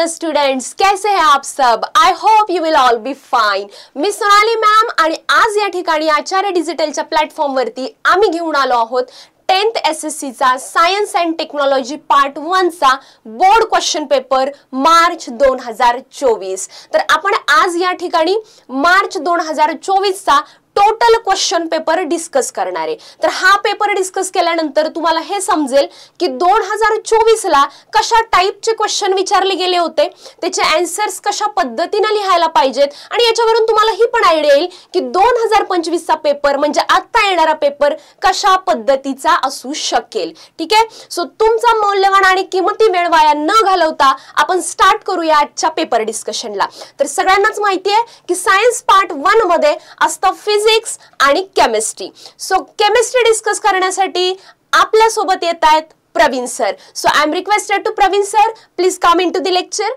Deere students, कैसे हैं आप सब? I hope you will all be fine. मी सोनाली मॅम आणि आज या ठिकाणी आचार्य डिजिटलच्या प्लॅटफॉर्मवरती आम्ही घेऊन आलो आहोत 10th SSC चा सायन्स अँड टेक्नॉलॉजी पार्ट 1 चा बोर्ड क्वेश्चन पेपर मार्च 2024. तर आपण आज या ठिकाणी मार्च 2024 चा टोटल क्वेश्चन पेपर डिस्कस करणार आहे. तर हा पेपर डिस्कस केल्यानंतर तुम्हाला हे समजेल की 2024 ला कशा टाइपचे क्वेश्चन विचारले गेले होते, त्याचे आन्सर्स कशा पद्धतीने लिहायला पाहिजेत आणि याच्यावरून तुम्हाला ही पण आयडिया येईल की 2025 चा पेपर म्हणजे आता येणारा पेपर कशा पद्धतीचा असू शकेल. ठीक आहे. सो तुमचा मौल्यवान आणि किमती वेळ वाया न घालवता आपण स्टार्ट करूया आजच्या पेपर डिस्कशनला. तर सगळ्यांनाच माहिती आहे की सायन्स पार्ट 1 मध्ये असतं फिजिक्स आणि केमिस्ट्री. सो केमिस्ट्री डिस्कस करण्यासाठी आपल्या सोबत येत आहेत Praveen sir. So I am requested to Praveen sir, please come in to the lecture.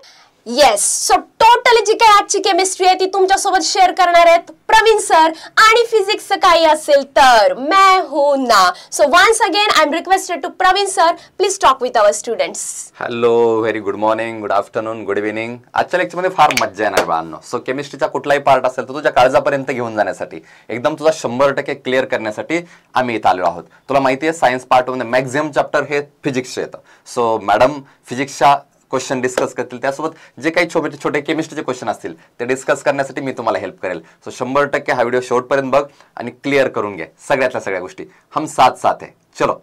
Yes, so totally जी काही आजची केमिस्ट्री आहे ती तुमच्या सोबत शेअर करणार आहेत प्रवीण सर आणि फिजिक्स काही असेल तर मैं हूं ना. So once again I am requested to Praveen sir, please talk with our students. Hello, very good morning, good afternoon, good evening. आजच्या लेक्चरमध्ये फार मज्जा येणार बाळांनो. सो केमिस्ट्रीचा कुठलाही पार्ट असेल तर तुझ्या काळजापर्यंत घेऊन जाण्यासाठी, एकदम तुझा 100% क्लिअर करण्यासाठी आम्ही इथं आलो आहोत. तुला माहिती आहे सायन्स पार्ट 1 मॅक्झिमम चॅप्टर हे फिजिक्सचे येतं. सो मॅडम फिजिक्सच्या क्वेश्चन डिस्कस करतील, त्यासोबत जे काही छोटे छोटे केमिस्ट्रीचे क्वेश्चन असतील ते डिस्कस करण्यासाठी मी तुम्हाला हेल्प करेल. सो 100% हा व्हिडिओ शेवटपर्यंत बघ आणि क्लिअर करून घे सगळ्यातल्या सगळ्या गोष्टी. हम साथ साथ है. चलो.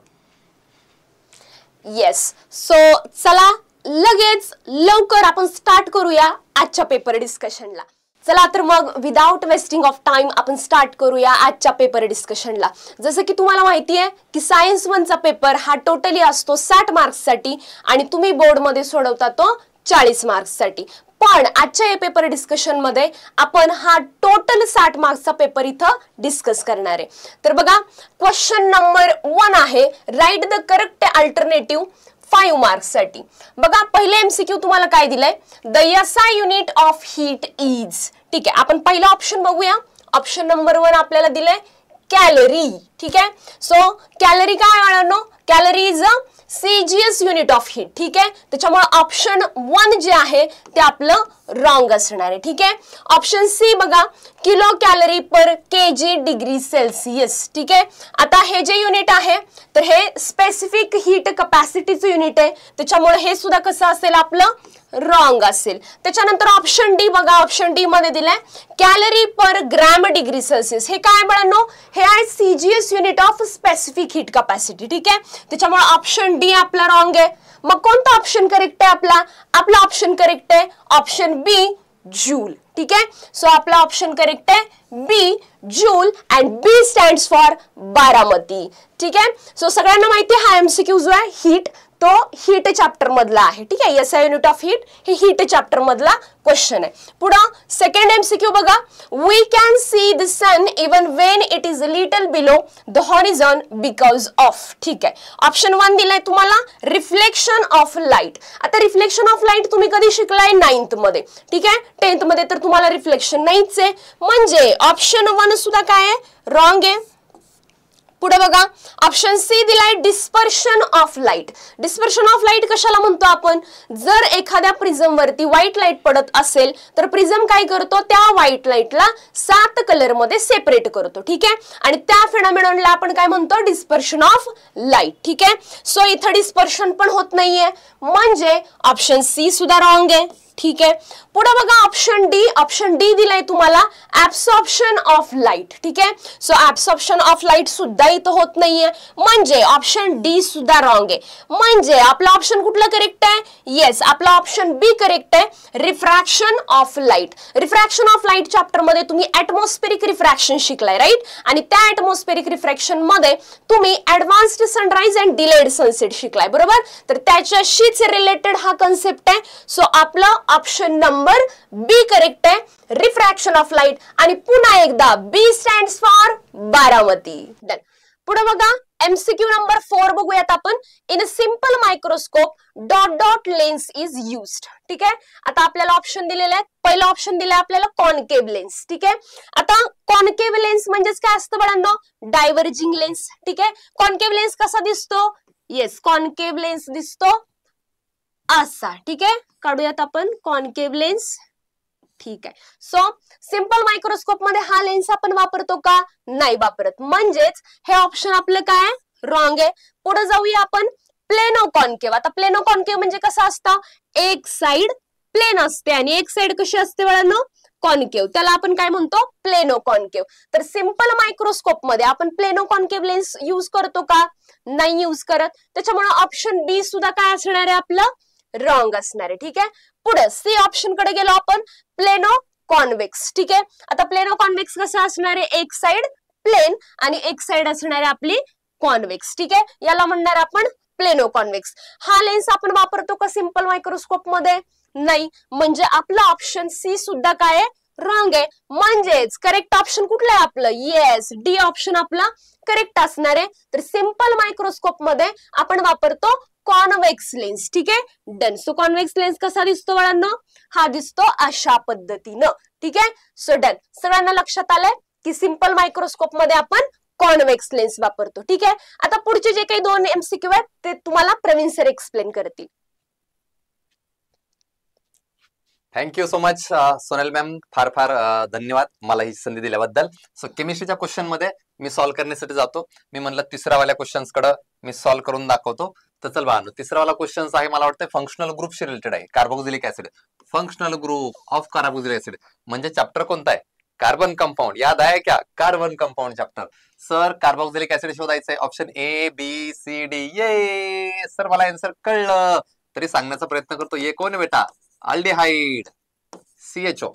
येस, सो चला लगेच लवकर आपण स्टार्ट करूया आजच्या पेपर डिस्कशनला. चला तर मग विदाउट वेस्टिंग ऑफ टाइम आपण स्टार्ट करूया आजच्या पेपर डिस्कशनला. जसं की तुम्हाला माहिती आहे की सायन्स 1 चा पेपर हा टोटली असतो 60 मार्क्ससाठी आणि तुम्ही बोर्डमध्ये सोडवता तो 40 मार्क्ससाठी. पण आजच्या या पेपर डिस्कशन मध्ये आपण हा टोटल 60 मार्क्सचा पेपर इथं डिस्कस करणार आहे. तर बघा, क्वेश्चन नंबर 1 आहे right the correct alternative 5 marks साठी. बघा, पहिले एमसीक्यू तुम्हाला काय दिलंय, the SI unit of heat is. ठीक आहे, आपण पहिला ऑप्शन बघूया. ऑप्शन नंबर 1 आपल्याला दिलंय कॅलरी. ठीक आहे. सो कॅलरी काय बाळांनो, calorie is a CGS unit of heat. ठीक आहे, त्याच्यामुळे ऑप्शन 1 जे आहे ते आपलं रॉंग असणार आहे. ठीक आहे. ऑप्शन सी बघा, किलो कॅलरी पर केजी डिग्री सेल्सिअस. ठीक आहे. आता हे जे युनिट आहे तर हे स्पेसिफिक हीट कपॅसिटीचं युनिट आहे, त्याच्यामुळे हे सुद्धा कसं असेल आपलं रॉंग असेल. त्याच्यानंतर ऑप्शन डी बघा, ऑप्शन डी मध्ये दिलाय कॅलरी पर ग्रॅम डिग्री सेल्सिअस. हे काय बाळांनो, हे आहे CGS unit of specific heat capacity. ठीक आहे, त्याच्यामुळे ऑप्शन डी आपला रॉंग आहे. मग कोणता ऑप्शन करेक्ट आहे आपला? आपला ऑप्शन करेक्ट आहे ऑप्शन बी, जूल. ठीक आहे. सो आपला ऑप्शन करेक्ट आहे B, joule, and B stands for Baramati. ठीक आहे. सो सगळ्यांना माहिती आहे हा एमसीक्यू जो आहे हीट तो हीट चॅप्टर मधला आहे. ठीक आहे, एसआय युनिट ऑफ हीट हे हीट चॅप्टर मधला क्वेश्चन आहे. पुढे सेकंड एमसीक्यू बघा, we can see the sun even when it is little below the horizon because of. ठीक आहे, ऑप्शन 1 दिलाय तुम्हाला रिफ्लेक्शन ऑफ लाईट. आता रिफ्लेक्शन ऑफ लाईट तुम्ही कधी शिकलाय 9th मध्ये. ठीक आहे, 10th मध्ये तर तुम्हाला रिफ्लेक्शन नाहीच आहे, म्हणजे ऑप्शन 1 सुद्धा काय आहे, रॉंग आहे. पुढे बघा, ऑप्शन सी दिलाय dispersion of light. Dispersion of light कशाला म्हणतो आपण, जर एखाद्या प्रिझम वरती व्हाईट लाईट पडत असेल तर प्रिझम काय करतो, त्या व्हाईट लाईटला 7 कलर मध्ये सेपरेट करतो. ठीक आहे, आणि त्या फेनॉमेनॉनला आपण काय म्हणतो, डिस्पर्शन ऑफ लाईट. ठीक आहे. सो इथं डिस्पर्शन पण होत नाहीये, म्हणजे ऑप्शन सी सुद्धा रॉंग आहे. ठीक आहे. पुढे बघा, ऑप्शन डी. ऑप्शन डी दिलाय तुम्हाला ऍब्सॉर्प्शन ऑफ लाईट. ठीक आहे. सो ऍब्सॉर्प्शन ऑफ लाईट सुद्धा इथं होत नाहीये, म्हणजे ऑप्शन डी सुद्धा रॉंग आहे. म्हणजे आपला ऑप्शन कुठला करेक्ट आहे? येस, आपला ऑप्शन बी करेक्ट आहे, refraction of light. Refraction of light chapter मध्ये तुम्ही ऍटमॉस्फेरिक रिफ्रॅक्शन शिकलाय, राईट? आणि त्या ऍटमॉस्फेरिक रिफ्रॅक्शन मध्ये तुम्ही advanced sunrise and delayed sunset शिकलाय, बरोबर? तर त्याच्याशीच रिलेटेड हा कन्सेप्ट आहे. सो आपला ऑप्शन नंबर बी करेक्ट आहे, रिफ्रॅक्शन ऑफ लाईट. आणि पुन्हा एकदा B stands for Baramati. Done. पुढे बघा, एमसीक्यू नंबर 4 बघूयात आपण. In a simple microscope dot dot lens is used. ठीक आहे. आता आपल्याला ऑप्शन दिलेले आहेत. पहिला ऑप्शन दिलाय आपल्याला कॉन्केव्ह लेन्स. ठीक आहे. आता कॉन्केव्ह लेन्स म्हणजेच काय असतं बाळांनो, डायव्हर्जिंग लेन्स. ठीक आहे. कॉन्केव्ह लेन्स कसा दिसतो? येस, कॉन्केव्ह लेन्स दिसतो असा. ठीक आहे, काढूयात आपण कॉन्केव्ह लेन्स. ठीक आहे. सो सिंपल मायक्रोस्कोप मध्ये हा लेन्स आपण वापरतो का? नाही वापरत. म्हणजेच हे ऑप्शन आपलं काय रॉंग आहे. पुढे जाऊया आपण प्लेनो कॉन्केव्ह. आता प्लेनो कॉन्केव्ह म्हणजे कसं असतं? एक साइड प्लेन असते आणि एक साइड कशी असते बाळांनो? कॉन्केव्ह. त्याला आपण काय म्हणतो? Plano concave. तर सिंपल मायक्रोस्कोप मध्ये आपण प्लेनो कॉन्केव्ह लेन्स यूज करतो का? नाही यूज करत. त्याच्यामुळे ऑप्शन बी सुद्धा काय असणार आहे आपलं? रॉंग असणार आहे. ठीक आहे. पुढे सी ऑप्शन कडे गेलो आपण, प्लेनो कॉन्व्हेक्स. ठीक आहे. आता प्लेनो कॉन्व्हेक्स कसं असणार आहे? एक साइड प्लेन आणि एक साइड असणार आहे आपली कॉन्व्हेक्स. ठीक आहे, याला म्हणणार आपण प्लेनो कॉन्व्हेक्स. हा लेन्स आपण वापरतो का सिंपल मायक्रोस्कोप मध्ये? नाही. म्हणजे आपलं ऑप्शन सी सुद्धा काय आहे? रॉंग आहे. म्हणजेच करेक्ट ऑप्शन कुठलं आहे आपलं? येस, डी ऑप्शन आपला करेक्ट असणार आहे. तर सिंपल मायक्रोस्कोप मध्ये आपण वापरतो कॉन्व्हेक्स लेन्स. ठीक आहे, डन. सो कॉन्व्हेक्स लेन्स कसा दिसतो बाळांनो? हा दिसतो अशा पद्धतीनं. ठीक आहे, सो डन. सगळ्यांना लक्षात आलंय की सिंपल मायक्रोस्कोप मध्ये आपण कॉन्व्हेक्स लेन्स वापरतो. ठीक आहे. आता पुढचे जे काही 2 MCQ आहेत ते तुम्हाला प्रवीण सर एक्सप्लेन करतील. Thank you so much Sonal ma'am, फार फार धन्यवाद मला ही संधी दिल्याबद्दल. सो केमिस्ट्रीच्या क्वेश्चन मध्ये मी सॉल्व्ह करण्यासाठी जातो. मी म्हणलं तिसऱ्या वाल्या क्वेश्चन्स कडे मी सॉल्व्ह करून दाखवतो. तर चल बाळांनो, तिसरा वाला क्वेश्चन आहे मला वाटतं फंक्शनल ग्रुपशी रिलेटेड आहे. Carboxylic acid, functional group of carboxylic acid म्हणजे चॅप्टर कोणता आहे? Carbon compound. याद आहे क्या? Carbon compound chapter. Sir carboxylic acid शोधायचं आहे. Option A B C D. ये सर मला आन्सर कळलं, तरी सांगण्याचा प्रयत्न करतो. ये कोण आहे बेटा? Aldehyde, CHO.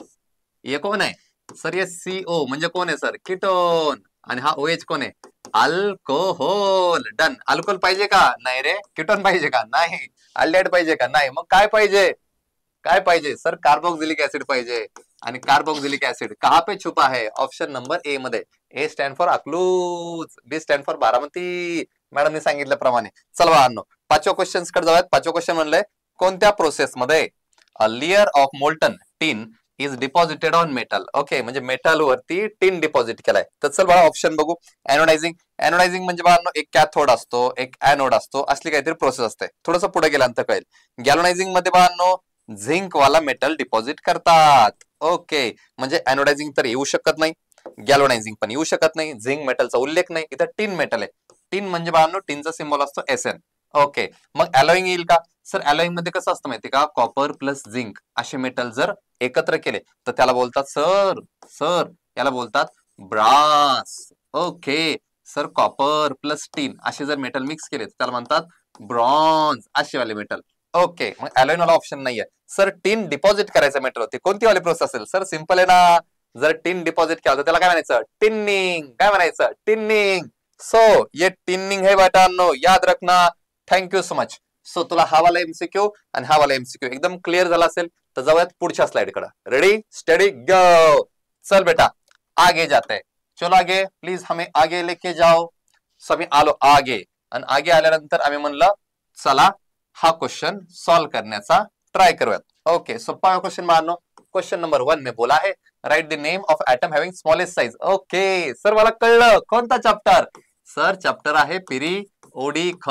ये कोण आहे सर? ये CO म्हणजे कोण आहे सर? कीटोन. आणि हा OH कोण आहे? अल्कोहोल. डन. अल्कोहोल पाहिजे का? नाही रे. कीटोन पाहिजे का? नाही. अल्डिहाइड पाहिजे का? नाही. मग काय पाहिजे? काय पाहिजे सर? कार्बोक्सिलिक ऍसिड पाहिजे. आणि कार्बोक्सिलिक ऍसिड कहाँ पे छुपा है? ऑप्शन नंबर ए मध्ये. A stand for Akluj, B stand for Baramati. मॅडमने सांगितल्याप्रमाणे. चला बाळांनो, पाचव्या क्वेश्चन कडे जाऊयात. पाचव्या क्वेश्चन म्हणलंय कोणत्या प्रोसेस मध्ये a layer of molten tin is deposited on metal. Okay, म्हणजे मेटल वरती टिन डिपॉझिट केलाय. तर चल बाळा ऑप्शन बघू. एनोडायझिंग. एनोडायझिंग म्हणजे बाळांनो एक कॅथोड असतो, एक एनोड असतो, असली काहीतरी प्रोसेस असते. थोडंसं पुढे गेल्यानंतर कळेल. गॅल्वनायझिंग मध्ये बाळांनो झिंक वाला मेटल डिपॉझिट करतात. ओके, म्हणजे एनोडायझिंग तर येऊ शकत नाही, गॅल्वनायझिंग पण येऊ शकत नाही, झिंक मेटलचा उल्लेख नाही. इथं टिन मेटल आहे. टिन म्हणजे बाळांनो टिनचा सिम्बॉल असतो SN. ओके, मग अलोईंग येईल का? सर अलोईंग मध्ये कसं असतं माहिती का? कॉपर प्लस झिंक असे मेटल जर एकत्र केले तर त्याला बोलतात सर याला बोलतात brass. Okay sir, copper plus tin असे जर मेटल मिक्स केले तर त्याला म्हणतात ब्रॉन्झ असे वाले मेटल. ओके, मग अलोईन वाला ऑप्शन नाहीये. सर टिन डिपॉझिट करायचं मेटल होते, कोणती वाली प्रोसेस असेल? सर सिंपल आहे ना, जर टिन डिपॉझिट केलं तर त्याला काय म्हणायचं? टिनिंग. काय म्हणायचं? टिनिंग. सो ये टिनिंग है बेटांनो, याद रखना. Thank you so much. सो तुला हा वाला MCQ आणि हा वाला MCQ एकदम क्लिअर झाला असेल तर जाऊयात पुढच्या स्लाइड कडे. रेडी स्टडी गो. चल बेटा आगे जाते हैं. चलो आगे प्लीज, हमें आगे लेके जाओ. सो आम्ही आलो आगे, आणि आगे आल्यानंतर आम्ही म्हणलं चला हा क्वेश्चन सॉल्व्ह करण्याचा ट्राय करूयात. ओके, सो पहा क्वेश्चन मानो. क्वेश्चन नंबर 1 में बोला है right the name of atom having smallest size. Okay sir, मला कळलं कोणता चॅप्टर. सर चॅप्टर आहे पिरिओडिक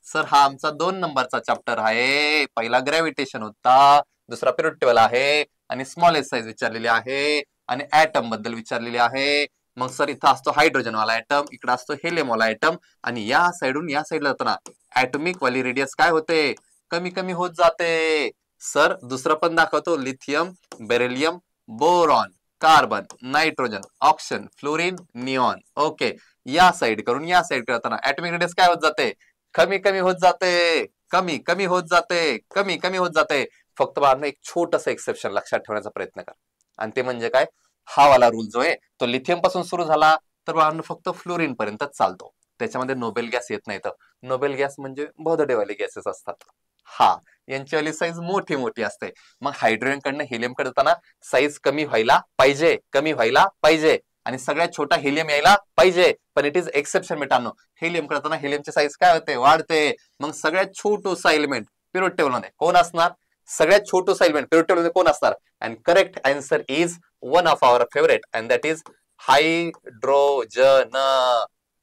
सर हा आमचा 2 नंबरचा चॅप्टर आहे. पहिला ग्रॅव्हिटेशन होता, दुसरा पिरियड टेबल आहे, आणि स्मॉलेस्ट साइज विचारलेली आहे, आणि ऍटम बद्दल विचारलेली आहे. मग सर इथं असतो हायड्रोजन वाला ऍटम, इकडे असतो हेलियम वाला ऍटम, आणि या साइडून या साइडला जाताना ऍटॉमिक वाली रेडियस काय होते? कमी कमी होत जाते. सर दुसरं पण दाखवतो. Lithium, beryllium, boron, carbon, nitrogen, oxygen, fluorine, neon. Okay, या साइड करून या साइड करताना ऍटॉमिक रेडियस काय होत जाते? कमी कमी होत जाते, कमी कमी होत जाते, कमी कमी होत जाते. फक्त बाळांनो एक छोटस एक्सेप्शन लक्षात ठेवण्याचा प्रयत्न कर, आणि ते म्हणजे काय? हा वाला रूल जो आहे तो लिथियम पासून सुरू झाला तर बाळांनो फक्त फ्लोरीन पर्यंतच चालतो. त्याच्यामध्ये नोबेल गॅस येत नाही. तर नोबेल गॅस म्हणजे भोदडेवाले गॅसेस असतात. हा, यांची वाली साईज मोठी मोठी असते. मग हायड्रोजन कडनं हेलियम कडे जाताना साईज कमी व्हायला पाहिजे, कमी व्हायला पाहिजे, आणि सगळ्यात छोटा हेलियम यायला पाहिजे. पण इट इज एक्सेप्शन मित्रांनो. हेलियम करताना हेलियमची साईज काय होते? वाढते. मग सगळ्यात छोटूसा एलिमेंट पिरियड टेबल मध्ये कोण असणार? सगळ्यात छोटूसा एलिमेंट पिरियड टेबल मध्ये कोण असणार? And correct answer is one of our favourite, and that is hydrogen.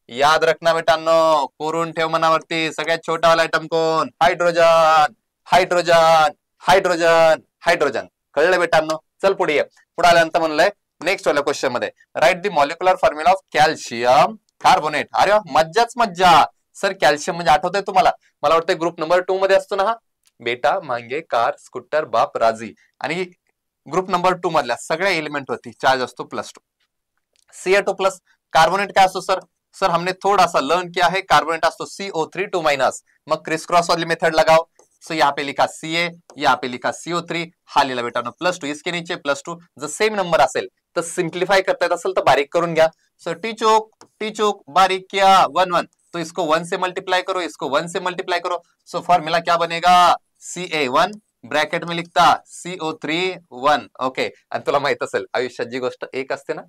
याद रखना बेटांनो, कोरून ठेव मनावरती. सगळ्यात छोटा वाला आयटम कोण? हायड्रोजन. Hydrogen hydrogen hydrogen. कळलं बेटांनो? चल पुढे ये. पुढे आल्यानंतर म्हणलंय नेक्स्ट वाल्या क्वेश्चन मध्ये write the molecular formula of calcium carbonate. अरे मज्जाच मज्जा. सर कॅल्शियम म्हणजे आठवतंय तुम्हाला? मला वाटतं ग्रुप नंबर 2 मध्ये असतो ना हा. बेटा मांगे कार स्कूटर बाप राजी. आणि ग्रुप नंबर 2 मधल्या सगळ्या एलिमेंट वरती चार्ज असतो +2. Ca2 plus. कार्बोनेट काय असतो सर? सर हमने थोड़ा सा लर्न किया है, कार्बोनेट असतो CO3 2-. मग क्रिस क्रॉस वाली मेथड लगाओ. सो यहाँ पे लिखा Ca, यहाँ पे लिखा CO3, हा लिहिला बेटा +2, इसके नीचे +2. जर सेम नंबर असेल तर सिंप्लीफाई करता येत असेल तर बारीक करून घ्या. सो टी चोक बारीक किया 1-1, तो इसको 1 से मल्टीप्लाई करो, इसको 1 से मल्टीप्लाई करो. सो फॉर्मूला क्या बनेगा? Ca1 ब्रॅकेट में लिखता CO3 1. ओके. आणि तुला माहित असेल आयुष्यात जी गोष्ट एक असते ना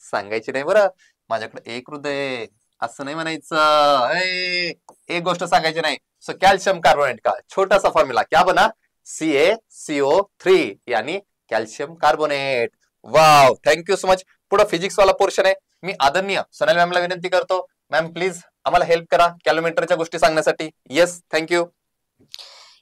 सांगायची नाही बरं. माझ्याकडे एक हृदय असं नाही म्हणायचं. एक गोष्ट सांगायची नाही. सो कॅल्शियम कार्बोनेट का छोटासा फॉर्म्युला क्या बना? CaCO3 यानी calcium carbonate. Wow, thank you so much. पुढे फिजिक्स वाला पोर्शन आहे. मी आदरणीय सोनाली मॅमला विनंती करतो, मॅम प्लीज आम्हाला हेल्प करा कॅलोमीटरच्या गोष्टी सांगण्यासाठी. Yes, thank you.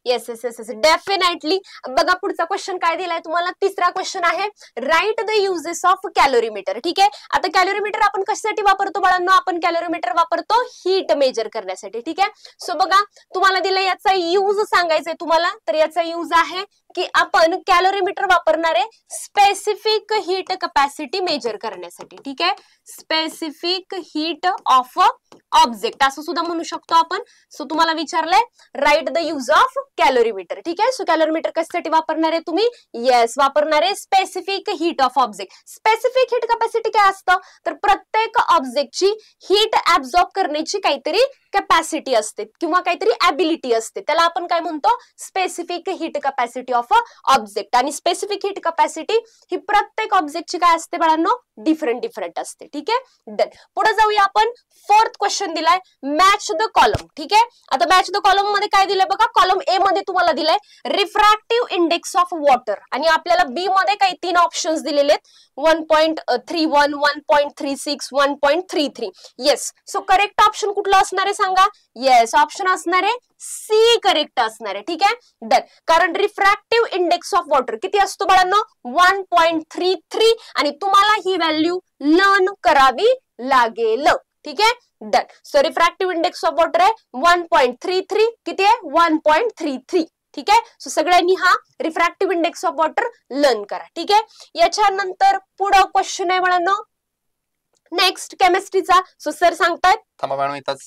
Yes yes yes definitely. बघा पुढचा क्वेश्चन काय दिलाय तुम्हाला. तिसरा क्वेश्चन आहे राईट द युजेस ऑफ कॅलोरीमीटर. ठीक आहे. आता कॅलोरीमीटर आपण कशासाठी वापरतो बाळांनो? आपण कॅलोरीमीटर वापरतो हीट मेजर करण्यासाठी. ठीक आहे. सो बघा तुम्हाला दिलं याचा यूज सांगायचंय तुम्हाला. तर याचा यूज आहे की आपण कॅलोरीमीटर वापरणारे स्पेसिफिक हीट कपॅसिटी मेजर करण्यासाठी. ठीक आहे. स्पेसिफिक हीट ऑफ ऑब्जेक्ट असं सुद्धा म्हणू शकतो आपण. सो तुम्हाला विचारलंय राईट द यूज ऑफ कॅलोरीमीटर. ठीक आहे. सो कॅलोरीमीटर कशासाठी वापरणार आहे तुम्ही? येस, वापरणार आहे specific heat of object. Specific heat capacity काय असतं? तर प्रत्येक ऑब्जेक्टची हीट ऍब्झॉर्ब करण्याची काहीतरी कॅपॅसिटी असते किंवा काहीतरी ॲबिलिटी असते. त्याला आपण काय म्हणतो? Specific heat capacity of object. आणि स्पेसिफिक हीट कपॅसिटी ही प्रत्येक ऑब्जेक्टची काय असते बाळांनो? डिफरंट असते. ठीक आहे. डन. पुढे जाऊया आपण. फोर्थ क्वेश्चन दिलाय मॅच द कॉलम. ठीक आहे. आता मॅच द कॉलम मध्ये काय दिलंय बघा. कॉलम ए मध्ये तुम्हाला दिलंय रिफ्रॅक्टिव्ह इंडेक्स ऑफ वॉटर आणि आपल्याला बी मध्ये काही 3 ऑप्शन्स दिलेले आहेत. 1.31, 1.36, 1.33. येस. सो करेक्ट ऑप्शन कुठलं असणार आहे सांगा? येस, ऑप्शन असणार आहे सी करेक्ट असणार आहे. ठीक आहे. डन. कारण रिफ्रॅक्टिव्ह इंडेक्स ऑफ वॉटर किती असतो बाळांनो? 1.33 आणि तुम्हाला ही व्हॅल्यू लर्न करावी लागेल. ठीक आहे. Done. So refractive index of water आहे 1.33. किती आहे? 1.33. ठीक आहे. सो सगळ्यांनी हा refractive index of water learn करा. ठीक आहे. याच्यानंतर पुढं क्वेश्चन आहे बाळांनो नेक्स्ट केमिस्ट्रीचा. सो सर सांगतायत. थांबा मॅडम इथंच.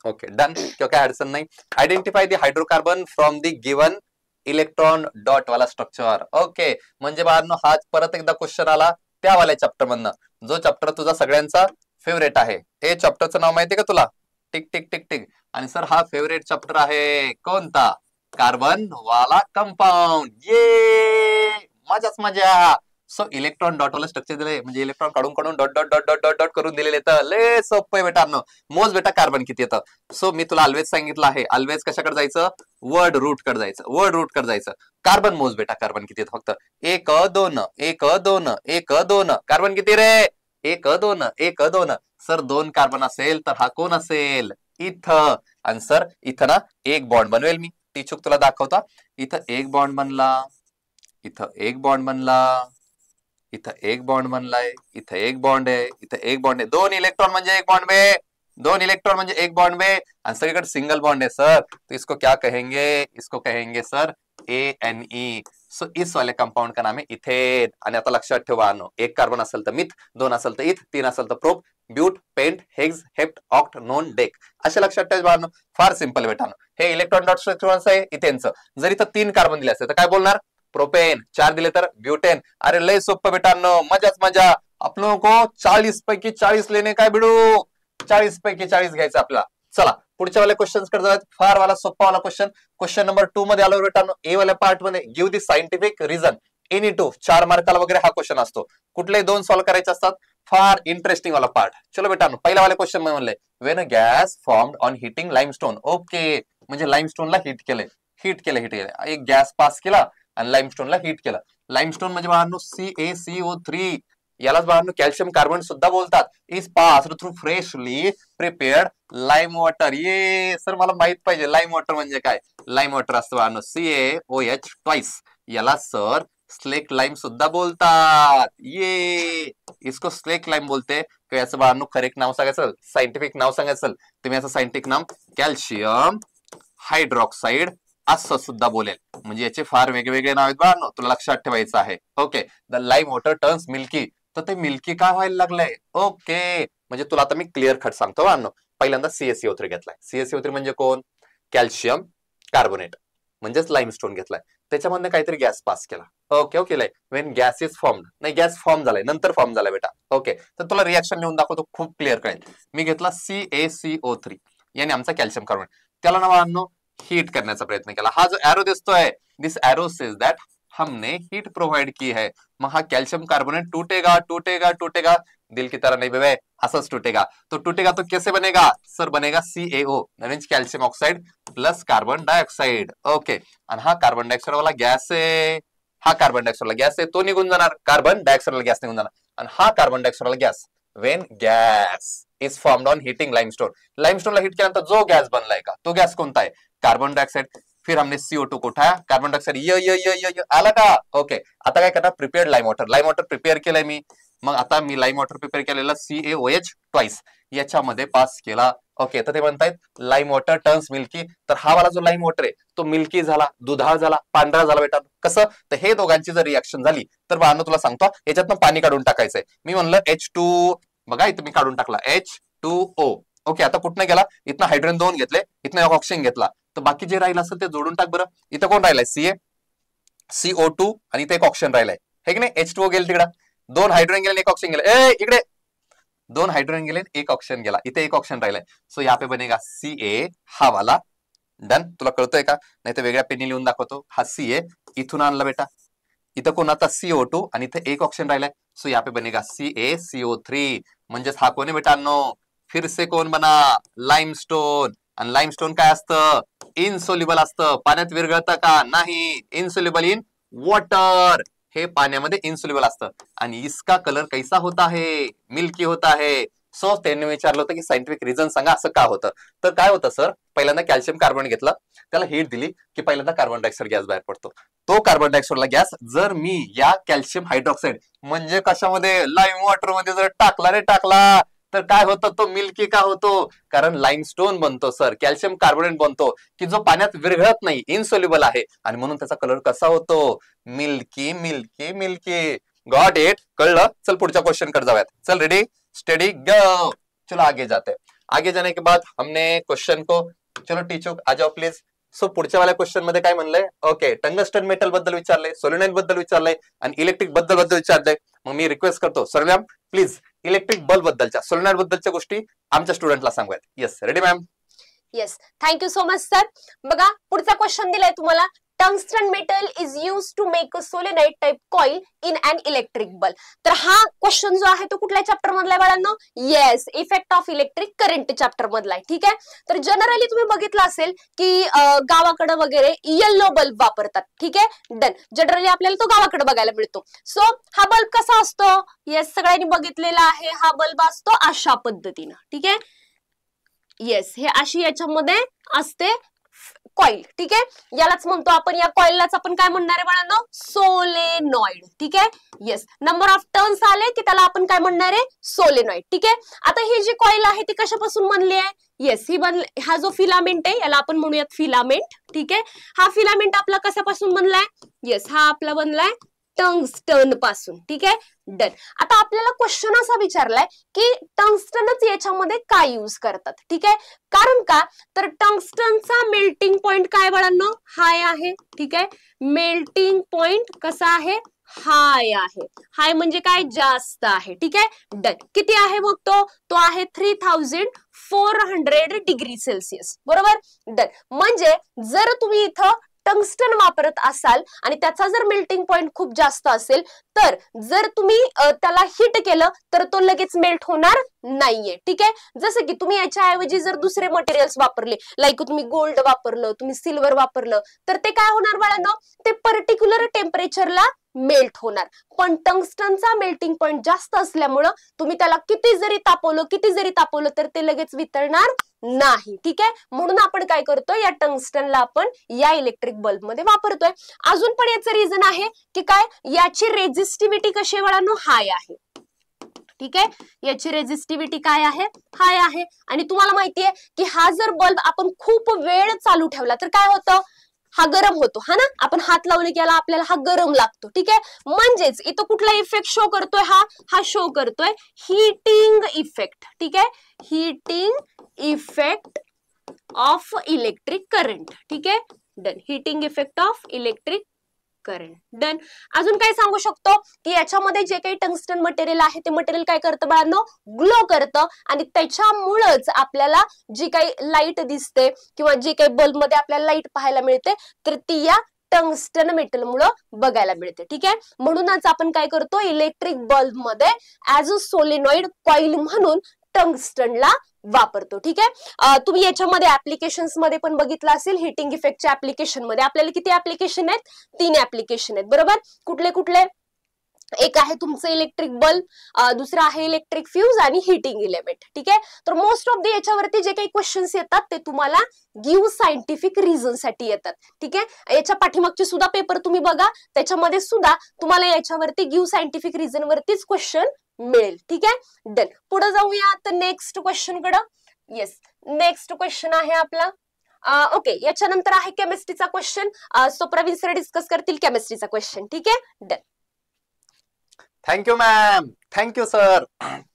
Okay done. किंवा काय अडचण नाही. Identify the hydrocarbon from the given electron dot वाला स्ट्रक्चर. ओके. म्हणजे बाळांनो हा परत एकदा क्वेश्चन आला त्या वाल्या चॅप्टर मधनं, जो चॅप्टर तुझा सगळ्यांचा फेवरेट आहे. हे चॅप्टरचं नाव माहितीये का तुला? Tick tick tick tick. आणि सर हा फेवरेट चॅप्टर आहे कोणता? कार्बन वाला कंपाऊंड. ये मजाच मजा. सो इलेक्ट्रॉन डॉट वाला स्ट्रक्चर दिले म्हणजे इलेक्ट्रॉन काढून काढून dot dot dot dot dot dot करून दिलेले तर लय सोपं आहे बेटांनो. मोज बेटा कार्बन किती येतं. सो मी तुला ऑलवेज सांगितलं आहे ऑलवेज कशाकडे जायचं? वर्ड रूट कडे जायचं. वर्ड रूट कडे जायचं. कार्बन मोज बेटा कार्बन किती येतं फक्त 1 2 1 2 1 2. कार्बन किती रे? 1 2 1 2. सर 2 कार्बन असेल तर हा कोण असेल? इथं. आणि सर इथं ना एक बॉन्ड बनवेल मी. ती चूक तुला दाखवता. इथं एक बॉन्ड बनला, इथं एक बॉन्ड बनला, इथं एक बॉन्ड बनलाय, इथं एक बॉन्ड आहे, इथं एक बॉन्ड आहे. 2 इलेक्ट्रॉन म्हणजे एक बॉन्ड बे. 2 इलेक्ट्रॉन म्हणजे एक बॉन्ड बे. आणि सगळीकडे सिंगल बॉन्ड आहे सर. तो इसको क्या कहेंगे? इसको कहेंगे सर ANE. सो इस वाले कंपाउंड का नाम है इथेन. आणि आता लक्षात ठेवा, एक कार्बन असेल तर मिथ, 2 असेल तर इथ, 3 असेल तर prop, but, pent, hex, hept, oct, non, dec. असे लक्षात ठेवा. फार सिंपल बेटानो. हे इलेक्ट्रॉन डॉट स्ट्रक्चर आहे इथेनचं. जर इथं 3 कार्बन दिले असते तर काय बोलणार? प्रोपेन. 4 दिले तर ब्यूटेन. अरे लय सोपं बेटानो, मजाच मजा. आप लोगों को 40 पैकी 40 लेने काय बिडू? 40 पैकी 40 घ्यायचं आपल्याला. चला पुढच्या वाल्या क्वेश्चन कडे जाऊयात. फार वाला सोपा वाला क्वेश्चन. क्वेश्चन नंबर 2 मध्ये आलो बेटानो. ए वाल्या पार्ट मध्ये give the scientific reason any 2. 4 मार्काला वगैरे हा क्वेश्चन असतो. कुठलेही 2 सॉल्व्ह करायचे असतात. फार इंटरेस्टिंग वाला पार्ट. चलो बेटानो पहिला वाला क्वेश्चन मध्ये म्हणलंय when a gas formed on heating limestone. Okay. म्हणजे लाइमस्टोनला हिट केलंय. एक गॅस पास केला आणि लाइमस्टोनला हिट केला. लाइमस्टोन म्हणजे बाळांनो CaCO3. यालाच बाळांनो कॅल्शियम कार्बोनेट सुद्धा बोलतात. Is passed through freshly prepared lime water. ये सर मला माहित पाहिजे लाईम वॉटर म्हणजे काय. लाईम वॉटर असतं बाळांनो CaOH ट्वाइस. याला सर स्लेक लाईम सुद्धा बोलतात. ये इसको स्लेक लाईम बोलते. याचं बाळांनो करेक्ट नाव सांगायचं, सायंटिफिक नाव सांगायचं, तुम्ही याचं सायंटिफिक नाम कॅल्शियम हायड्रॉक्साईड असं सुद्धा बोलेल. म्हणजे याचे फार वेगवेगळे नाव आहेत बाळांनो, तुला लक्षात ठेवायचं आहे. Okay, the lime water turns milky. तर ते मिल्की का व्हायला लागलंय. ओके, म्हणजे तुला आता मी क्लिअर कट सांगतो बाळांनो. पहिल्यांदा CaCO3 घेतलाय. CaCO3 म्हणजे कोण, कॅल्शियम कार्बोनेट म्हणजेच लाईमस्टोन घेतलाय. त्याच्यामधनं काहीतरी गॅस पास केला. Okay okay, like Wien gas is form, नाही गॅस फॉर्म झालाय, नंतर फॉर्म झालाय बेटा. ओके, तर तुला रिॲक्शन लिहून दाखवतो, खूप क्लिअर कळेल. मी घेतला CaCO3 याने आमचा कॅल्शियम कार्बोनेट. त्याला ना बाळांनो हीट करण्याचा प्रयत्न केला. हा जो एरो दिसतोय, दिस एरो सेज दॅट हमने हीट प्रोव्हाइड की है. मग हा कॅल्शियम कार्बोनेट टूटेगा टूटेगा टूटेगा, दिल की तरह नहीं बेबे, असंच टूटेगा. तो टूटेगा तो कैसे बनेगा सर, बनेगा CaO means calcium oxide plus carbon dioxide. Okay, आणि हा कार्बन डायऑक्साइड वाला गॅस आहे, हा कार्बन डायऑक्साइड वाला गॅस आहे, तो निघून जाणार, कार्बन डायऑक्साइड वाला गॅस निघून जाणार. आणि हा कार्बन डायऑक्साइड वाला gas when gas is formed on heating limestone. लाइमस्टोनला हिट केल्यानंतर जो गॅस बनलाय का, तो गॅस कोणता आहे, कार्बन डायऑक्साइड. फिर हमने CO2 को उठाया, कार्बन डायऑक्साइड य आला का. ओके, आता काय करणार, prepared lime water. Lime water prepare केलंय मी. मग आता मी लाईम वॉटर प्रिपेअर केलेला CaOH ट्वाइस याच्यामध्ये पास केला. ओके, तर ते म्हणतायत लाईम वॉटर टर्न्स मिल्की. तर हा वाला जो लाईम वॉटर आहे तो मिल्की झाला, दुधाळ झाला, पांढरा झाला बेटा. कसं, तर हे दोघांची जर रिॲक्शन झाली तर बाळांनो तुला सांगतो याच्यातनं पाणी काढून टाकायचंय. मी म्हणलं H2, बघा इथं मी काढून टाकला H2O. ओके, आता कुठनं गेला, इथनं हायड्रोजन 2 घेतले, इथनं एक ऑक्सिजन घेतला, तर बाकी जे राहिलं असेल ते जोडून टाक बरं. इथं कोण राहिलाय, CO2 आणि इथे एक ऑक्सिजन राहिलाय, हे की नाही. H2O गेलं तिकडं, 2 हायड्रोजन गेले, एक ऑक्सिजन गेले, इकडे 2 हायड्रोजन गेले, एक ऑक्सिजन गेला, इथे एक ऑक्सिजन राहिलाय. सो यहाँ पे बनेगा Ca हा वाला. डन, तुला कळतोय का, नाही तर वेगळ्या पेनने लिहून दाखवतो. हा Ca इथून आणला बेटा, इथं कोण आता CO2 आणि इथे एक ऑक्सिजन राहिलाय. सो यहाँ पे बनेगा CaCO3. म्हणजेच हा कोण आहे बेटांनो, फिर से कोण बना, लाईमस्टोन. आणि लाईमस्टोन काय असतं, इनसोल्युबल असतं. पाण्यात विरघळतं का, नाही, इनसोल्युबल इन वॉटर. हे पाण्यामध्ये इनसोल्युबल असतं. आणि इसका कलर कैसा होता है, मिल्की होता है. सो त्यांनी विचारलं होतं की सायंटिफिक रिझन सांगा, असं का होतं. तर काय होतं सर, पहिल्यांदा कॅल्शियम कार्बोनेट घेतला, त्याला हीट दिली की पहिल्यांदा कार्बन डायऑक्साइड गॅस बाहेर पडतो. तो कार्बन डायऑक्साइडला गॅस जर मी या कॅल्शियम हायड्रॉक्साइड म्हणजे कशामध्ये, लाईम वॉटर मध्ये जर टाकला रे टाकला, तर काय होतं, तो मिल्की का होतो, कारण लाईमस्टोन बनतो सर, कॅल्शियम कार्बोनेट बनतो की जो पाण्यात विरघळत नाही, इनसोल्युबल आहे, आणि म्हणून त्याचा कलर कसा होतो, milky milky milky. Got it, कळलं. चल पुढच्या क्वेश्चन कडे जाऊयात. चल रेडी स्टडी गो. चलो आगे जाते. आगे जाने के बाद हमने क्वेश्चन को, चलो टीचर आ जाओ प्लीज. सो पुढच्या वाल्या क्वेश्चन मध्ये काय म्हणलंय, ओके, टंगस्टन मेटल बद्दल विचारलंय, सोलेनाइड बद्दल विचारलंय आणि इलेक्ट्रिक बद्दल विचारलंय. मग मी रिक्वेस्ट करतो sir ma'am please electric bulb बद्दलच्या, सोलेनाइड बद्दलच्या गोष्टी आमच्या स्टुडंटला सांगूयात. Yes, ready ma'am. Yes, thank you so much sir. बघा पुढचा क्वेश्चन दिलाय तुम्हाला, tungsten metal is use to make a solenoid type coil in an electric bulb. तर हा क्वेश्चन जो आहे तो कुठल्या चॅप्टर मधला आहे बाळांनो, yes, effect of electric current chapter मधला आहे. ठीक आहे, तर जनरली तुम्ही बघितलं असेल की गावाकडे वगैरे येल्लो बल्ब वापरतात. ठीक आहे, डन, जनरली आपल्याला तो गावाकडे बघायला मिळतो. सो हा बल्ब कसा असतो, येस सगळ्यांनी बघितलेला आहे, हा बल्ब असतो अशा पद्धतीनं. ठीक आहे, येस, हे अशी याच्यामध्ये असते कॉइल. ठीक आहे, यालाच म्हणतो आपण, या कॉइललाच आपण काय म्हणणार आहे बाळांनो, सोलेनॉइड. ठीक आहे, येस, नंबर ऑफ टर्न्स आले की त्याला आपण काय म्हणणार आहे, सोलेनॉइड. ठीक आहे, आता ही जी कॉइल आहे ती कशापासून बनली आहे, येस, ही हा जो फिलामेंट आहे याला आपण म्हणूयात फिलामेंट. ठीक आहे, हा फिलामेंट आपला कशापासून बनलाय, येस, हा आपला बनलाय टंगस्टन पासून. ठीक आहे, डन. आता आपल्याला क्वेश्चन असा विचारलाय की टंगस्टनच याच्यामध्ये काय यूज करतात. ठीक आहे, कारण का, तर टंगस्टनचा मेल्टिंग पॉइंट काय बाळांनो, हाय आहे. ठीक आहे, मेल्टिंग पॉइंट कसा आहे, हाय आहे. हाय म्हणजे काय, जास्त आहे. ठीक आहे, डन. किती आहे मग तो आहे 3400 डिग्री सेल्सिअस. बरोबर, डन. म्हणजे जर तुम्ही इथं टंगस्टन वापरत असाल आणि त्याचा जर मेल्टिंग पॉइंट खूप जास्त असेल, तर जर तुम्ही त्याला हिट केलं तर तो लगेच मेल्ट होणार नाहीये. ठीक आहे, जसं की तुम्ही याच्याऐवजी जर दुसरे मटेरियल्स वापरले, लाईक तुम्ही गोल्ड वापरलं, तुम्ही सिल्वर वापरलं, तर ते काय होणार बाळांनो, ते पर्टिक्युलर टेम्परेचरला मेल्ट होणार. पण टंगस्टनचा मेल्टिंग पॉइंट जास्त असल्यामुळं तुम्ही त्याला किती जरी तापवलं तर ते लगेच वितळणार नाही. ठीक आहे, म्हणून आपण काय करतोय, या टंगस्टनला आपण या इलेक्ट्रिक बल्ब मध्ये वापरतोय. अजून पण याचं रिझन आहे की काय, याची रेझिस्टिव्हिटी कशी वळानो हाय आहे. ठीक आहे, याची रेझिस्टिव्हिटी काय आहे, हाय आहे. आणि तुम्हाला माहितीये की हा जर बल्ब आपण खूप वेळ चालू ठेवला तर काय होतं, हा गरम होतो. हा ना, आपण हात लावले की आपल्याला हा गरम लागतो. ठीक आहे, म्हणजेच इथं कुठला इफेक्ट शो करतोय, हा शो करतोय हीटिंग इफेक्ट. ठीक आहे, heating effect of electric current. ठीक आहे, done. Heating effect of electric current, done. अजून काय सांगू शकतो की याच्यामध्ये जे काही टंगस्टन मटेरियल आहे ते मटेरियल काय करतं बाळांनो, ग्लो करतं. आणि त्याच्यामुळेच आपल्याला जी काही लाईट दिसते किंवा जी काही बल्ब मध्ये आपल्याला लाईट पाहायला मिळते तर ती या टंगस्टन मेटल मुळे बघायला मिळते. ठीक आहे, म्हणूनच आपण काय करतो, इलेक्ट्रिक बल्ब मध्ये ऍज अ सोलेनॉइड कॉइल म्हणून टंगस्टनला वापरतो. ठीक आहे, तुम्ही याच्यामध्ये ऍप्लिकेशन्स मध्ये पण बघितलं असेल, हिटिंग इफेक्टच्या ऍप्लिकेशन मध्ये आपल्याला किती ऍप्लिकेशन आहेत, 3 ऍप्लिकेशन आहेत. बरोबर, कुठले कुठले, एक आहे तुमचं इलेक्ट्रिक बल्ब, दुसरं आहे इलेक्ट्रिक फ्यूज आणि हिटिंग इलेमेंट. ठीक आहे, तर मोस्ट ऑफ द याच्यावरती जे काही क्वेश्चन्स येतात ते तुम्हाला गिव्ह सायंटिफिक रिझन साठी येतात. ठीक आहे, याच्या पाठीमागचे सुद्धा पेपर तुम्ही बघा, त्याच्यामध्ये सुद्धा तुम्हाला याच्यावरती गिव्ह सायंटिफिक रिझन वरतीच क्वेश्चन मिळेल. ठीक आहे, डन. पुढे जाऊया आता नेक्स्ट क्वेश्चन कडे. येस, नेक्स्ट क्वेश्चन आहे आपला, ओके, याच्यानंतर आहे केमिस्ट्रीचा question. So Praveen sir discuss करतील केमिस्ट्रीचा क्वेश्चन. ठीक आहे, done. Thank you ma'am, thank you sir,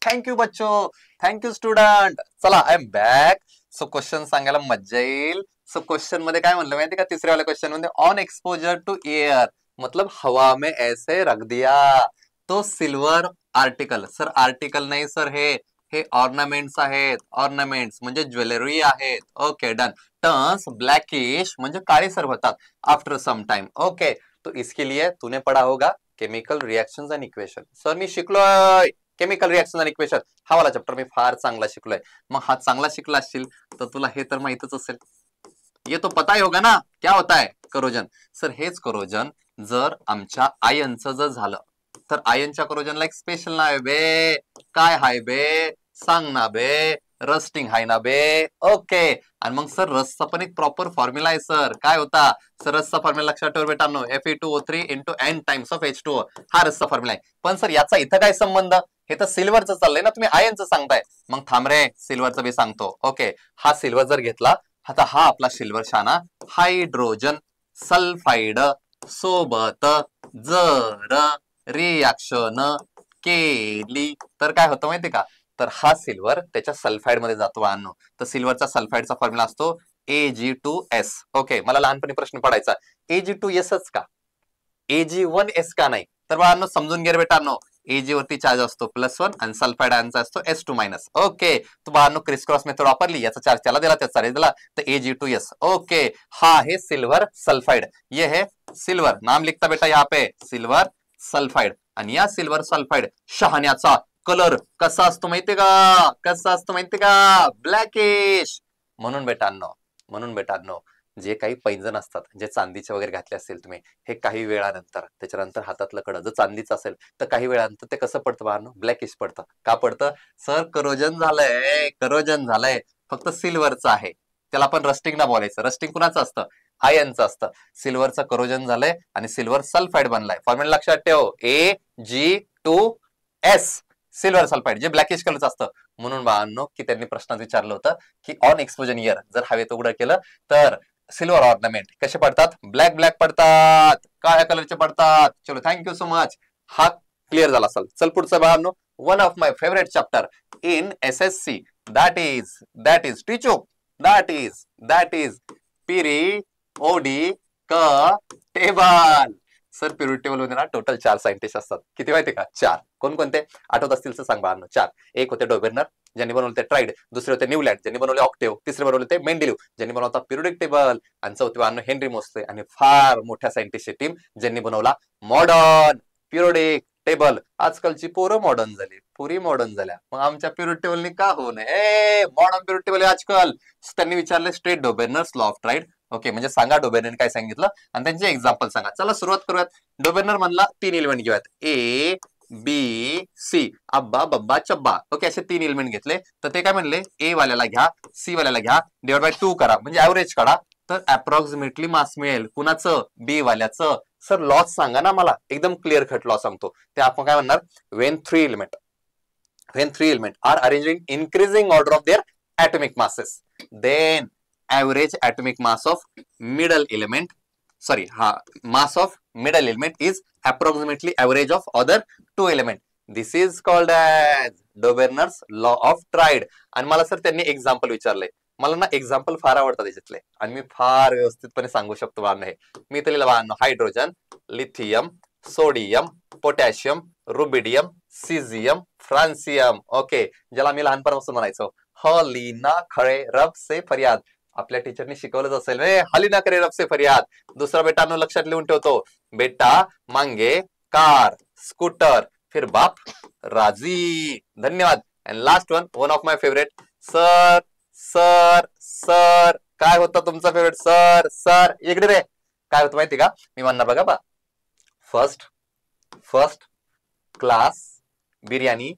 thank you बच्चो, थँक्यू स्टुडंट. चला, I am back. So question सांगायला मज्जा येईल. सो क्वेश्चन मध्ये काय म्हणलं माहिती का, तिसऱ्या वाल्या क्वेश्चन मध्ये ऑन एक्सपोजर टू एअर मतलब हवा में ऐसे रख दिया तो सिल्वर आर्टिकल. सर आर्टिकल नाही सर, हे ऑर्नामेंट्स आहेत. ऑर्नामेंट्स म्हणजे ज्वेलरी आहेत. Okay, done. टर्न्स ब्लैकिश म्हणजे काळीसर होतात आफ्टर सम टाइम. ओके, तो इसके लिए तूने पढ़ा होगा chemical reactions and equation. Sir मी शिकलोय केमिकल रिएक्शन एंड इक्वेशन, हा वाला चॅप्टर मी फार चांगला शिकलोय. मग हा चांगला शिकला असशील तर तुला हे तर माहितच असेल. ये तो पता ही होगा ना क्या होता है करोजन. सर हेच करोजन जर आमच्या आयनचं जर झालं तर आयनच्या करोजनला एक स्पेशल नाव आहे बे. काय हाय बे, सांग ना बे. रस्टिंग हाय ना बे. ओके, आणि मग सर रसचा पण एक प्रॉपर फॉर्म्युला आहे सर. काय होता सर रसचा फॉर्म्युला, लक्षात ठेवा बेटांनो, Fe2O3 into n times of H2O. हा रसचा फॉर्म्युला आहे. पण सर याचा इथं काय संबंध, हे तर सिल्वरचं चाललंय ना, तुम्ही आयनचं सांगताय. मग थांब रे, सिल्वरचं बी सांगतो. ओके, हा सिल्वर जर घेतला, आता हा आपला सिल्वर शाना हायड्रोजन सल्फाइड सोबत जर रिएक्शन केली तर काय होतं माहिती का, तर हा सिल्वर त्याच्या सल्फाइड मध्ये जातो आणू. तर सिल्वरचा सल्फाइडचा फॉर्म्युला असतो Ag2S. ओके, मला लहानपणी प्रश्न पडायचा Ag2S का, Ag1S का नाही. तर बाळांनो समजून घे बेटांनो, Ag वरती चार्ज असतो +1 आणि सल्फाइड आयनचा असतो S2-. ओके, तो बाळांनो क्रिस क्रॉस मेथड वापरली, याचा चार्ज त्याला दिला, त्याचा चार्ज दिला, तर Ag2S. ओके, हा है सिल्वर सल्फाइड, ये है सिल्वर, नाम लिखता बेटा यहाँ पे सिल्वर सल्फाइड. आणि या सिल्वर सल्फाइड शहाण्याचा कलर कसा असतो माहितीये का, कसा असतो माहितीये का, ब्लॅकिश. म्हणून बेटांनो जे काही पैंजण असतात, जे चांदीचे वगैरे घातले असतील तुम्ही, हे काही वेळानंतर त्याच्यानंतर हातातलं कडं जर चांदीचं असेल तर काही वेळानंतर ते कसं पडतं बाळांनो, ब्लॅकिश पडतं. का पडतं सर, करोजन झालंय, फक्त सिल्वरचं आहे. त्याला आपण रस्टिंग ना बोलायचं. रस्टिंग कुणाचं असतं, आयनचं असतं. सिल्वरचं करोजन झालंय आणि सिल्वर सल्फाइड बनलाय. फॉर्म्युला लक्षात ठेव, Ag2S, सिल्वर सल्फाइड, जे ब्लॅकिश कलरचं असतं. म्हणून बाळांनो की त्यांनी प्रश्नात विचारलं होतं की ऑन एक्सपोजन इयर जर हवेत उघडं केलं तर सिल्वर ऑर्नामेंट कसे पडतात, ब्लॅक पडतात, काळ्या कलरचे पडतात. चलो, थँक्यू सो मच. हा क्लिअर झाला असेल. चल पुढचं बाळांनो, one of my favourite chapter in SSC, that is टीचो, that is periodic table. Sir periodic table मध्ये ना टोटल 4 सायंटिस्ट असतात. किती माहिती का, 4. कोणकोणते आठवत असतील तर सांग बाळांनो. 4. एक होते डोबेर्नर, ज्यांनी बनवले ते ट्राइड. दुसरे होते न्यूलँड, ज्यांनी बनवले ऑक्टेव्ह. तिसरे बनवले ते मेंडेलिव्ह, ज्यांनी बनवला पिरियोडिक टेबल. आणि चौथे बाळांनो हेनरी मोस्ले. आणि फार मोठ्या सायंटिस्टची टीम ज्यांनी बनवला मॉडर्न पिरियोडिक टेबल. आजकालची पोरं मॉडर्न झाली, पुरी मॉडर्न झाल्या, मग आमच्या पिरियोडिक टेबलनी का होऊ नये, मॉडर्न पिरियोडिक टेबल आजकाल. त्यांनी विचारले state Dobereiner's law of triad, okay, म्हणजे सांगा डोबेनरने काय सांगितलं आणि त्यांचे एक्झाम्पल सांगा. चला सुरुवात करूयात. डोबेनर म्हणला 3 एलिमेंट घेऊयात, ए बी सी, अब्बा बब्बा चब्बा. ओके, असे 3 एलिमेंट घेतले. तर ते काय म्हणले, ए वाल्याला घ्या, सी वाल्याला घ्या, डिवाइड बाय 2 करा, म्हणजे ऍव्हरेज काढा. तर अप्रॉक्सिमेटली मास मिळेल. कुणाचं? बी वाल्याचं. सर लॉस सांगा ना मला, एकदम क्लिअर कट लॉ सांगतो. ते आपण काय म्हणणार, when three element are arranged in increasing order of their atomic masses, then average atomic mass of middle element is approximately average of other 2 element. This is called as Dobener's law of trade. आणि मला sir त्यांनी example विचारलंय. मला ना example फार आवडतात त्याच्यातले आणि मी फार व्यवस्थितपणे सांगू शकतो बाळांनो. हे मी तर लिहिलं hydrogen, lithium, sodium, potassium, rubidium, caesium, francium. Okay, ज्याला मी लहानपणापासून म्हणायचो हलीना खळे रब से फरियाद. आपल्या टीचरनी शिकवलंच असेल रे, हलीना खळे रब से फरियाद. दुसरा बेटांनो लक्षात लिहून ठेवतो, बेटा मांगे कार, स्कूटर, फिर बाप राजी. धन्यवाद. And last one of my favourite, sir sir sir. काय होतं तुमचं फेवरेट? Sir sir. इकडे रे, काय होतं माहिती का? मी म्हणणार बघा बा, फर्स्ट क्लास बिर्याणी,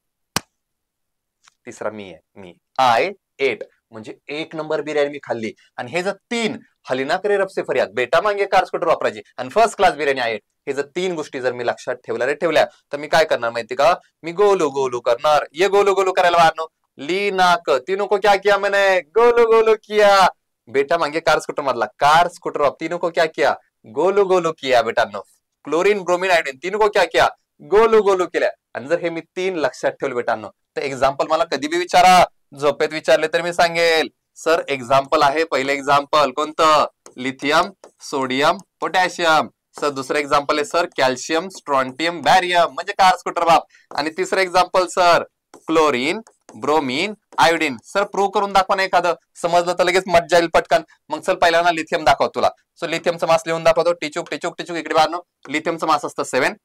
तिसरा मी आय एट, म्हणजे 1 नंबर बिर्याणी मी खाल्ली. आणि हे जर 3 हलीना करे रब से फरियाद, बेटा मागे कार स्कूटर वापरायची, आणि first class biryani I ate, हे जर 3 गोष्टी जर मी लक्षात ठेवल्या तर मी काय करणार माहिती का? मी गोलू गोलू करणार. ये गोलू गोलू करायला वाढनो, ली नाक, तीनों को क्या किया मैंने? गोलू गोलू किया. बेटा मागे कार स्कूटर मधला, कार स्कूटर, तीनों को क्या किया? गोलू गोलू किया. बेटांनो क्लोरीन ब्रोमीन आयोडीन, तीनों को क्या किया? गोलू गोलू केल्या. आणि जर हे मी 3 लक्षात ठेवले बेटांनो, तर एक्झाम्पल मला कधी बी विचारा, झोपेत विचारले तर मी सांगेल. सर एक्झाम्पल आहे, पहिले एक्झाम्पल कोणतं? Lithium, sodium, potassium. सर दुसरं एक्झाम्पल आहे सर कॅल्शियम, स्ट्रॉन्टियम, बॅरियम, म्हणजे कार स्कूटर बाप. आणि तिसरं example sir chlorine, bromine, iodine. Sir prove करून दाखवा ना एखादं, समजलं तर लगेच मज्जा येईल पटकन. मग चल पहिल्यांदा लिथियम दाखव तुला. सो लिथियमचं मास लिहून दाखवतो, टिचूक टिचूक टिचूक. इकडे बाळांनो, लिथियमचं मास असतं 7,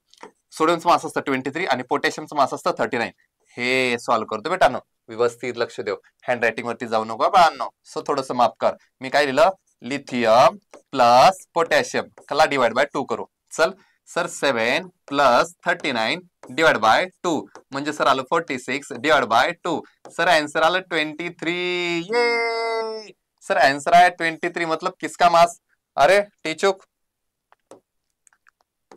सोडियमचं मास असतं 23 आणि पोटॅशियमचं मास असतं 39. हे सॉल्व्ह करतो बेटांनो, व्यवस्थित लक्ष देऊ, हँड रायटिंग वरती जाऊ नको बाळांनो. सो थोडंसं माफ कर. मी काय लिहिलं? लिथियम प्लस पोटॅशियम, कला डिवाइड बाय 2 करू. चल सर 7 प्लस 39 डिवाइड बाय 2, म्हणजे सर आलं 46 डिवाइड बाय 2. सर आंसर आलं 23. ये सर आंसर आहे 23. मतलब किसका मास? अरे टीचूक,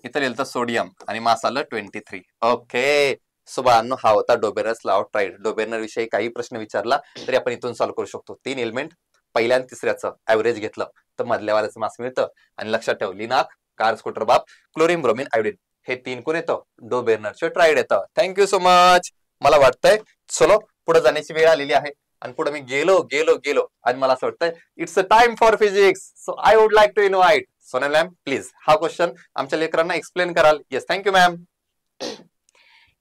इथं लिहिलं सोडियम आणि मास आलं 23. ओके, सो बाळांनो हा होता डोबेनर्स लॉ ऑफ ट्राइड. डोबेनर विषयी काही प्रश्न विचारला तरी आपण इथून सॉल्व्ह करू शकतो. 3 एलिमेंट, पहिल्या आणि तिसऱ्याचं ऍव्हरेज घेतलं तर मधल्या वाल्याचं मास मिळतं. आणि लक्षात ठेव, लिनाक, कार स्कूटर बाप, क्लोरीन ब्रोमीन आयोडीन, हे 3 कोण येतं? डोबेनरचे ट्राइड येतं. Thank you so much. मला वाटतंय चलो पुढे जाण्याची वेळ आलेली आहे आणि पुढे मी गेलो आणि मला असं वाटतंय it's a time for physics. So I would like to invite Sonal ma'am, please हा क्वेश्चन आमच्या लेकरांना एक्सप्लेन कराल? Yes, thank you ma'am.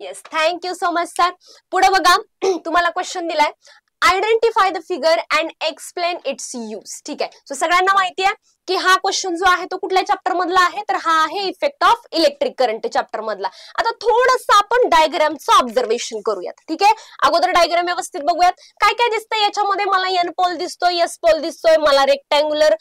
Yes, thank you so much sir. पुढे बघा, तुम्हाला क्वेश्चन दिलाय, identify the figure and explain its use. ठीक आहे, सो सगळ्यांना माहिती आहे की हा क्वेश्चन जो आहे तो कुठल्या चॅप्टर मधला आहे, तर हा आहे effect of electric current chapter मधला. आता थोडंसं आपण डायग्रामचं ऑब्झर्वेशन करूयात. ठीक आहे, अगोदर डायग्राम व्यवस्थित बघूयात. काय काय दिसतंय याच्यामध्ये? मला एन पोल दिसतोय, एस पोल दिसतोय, मला रेक्टँग्युलर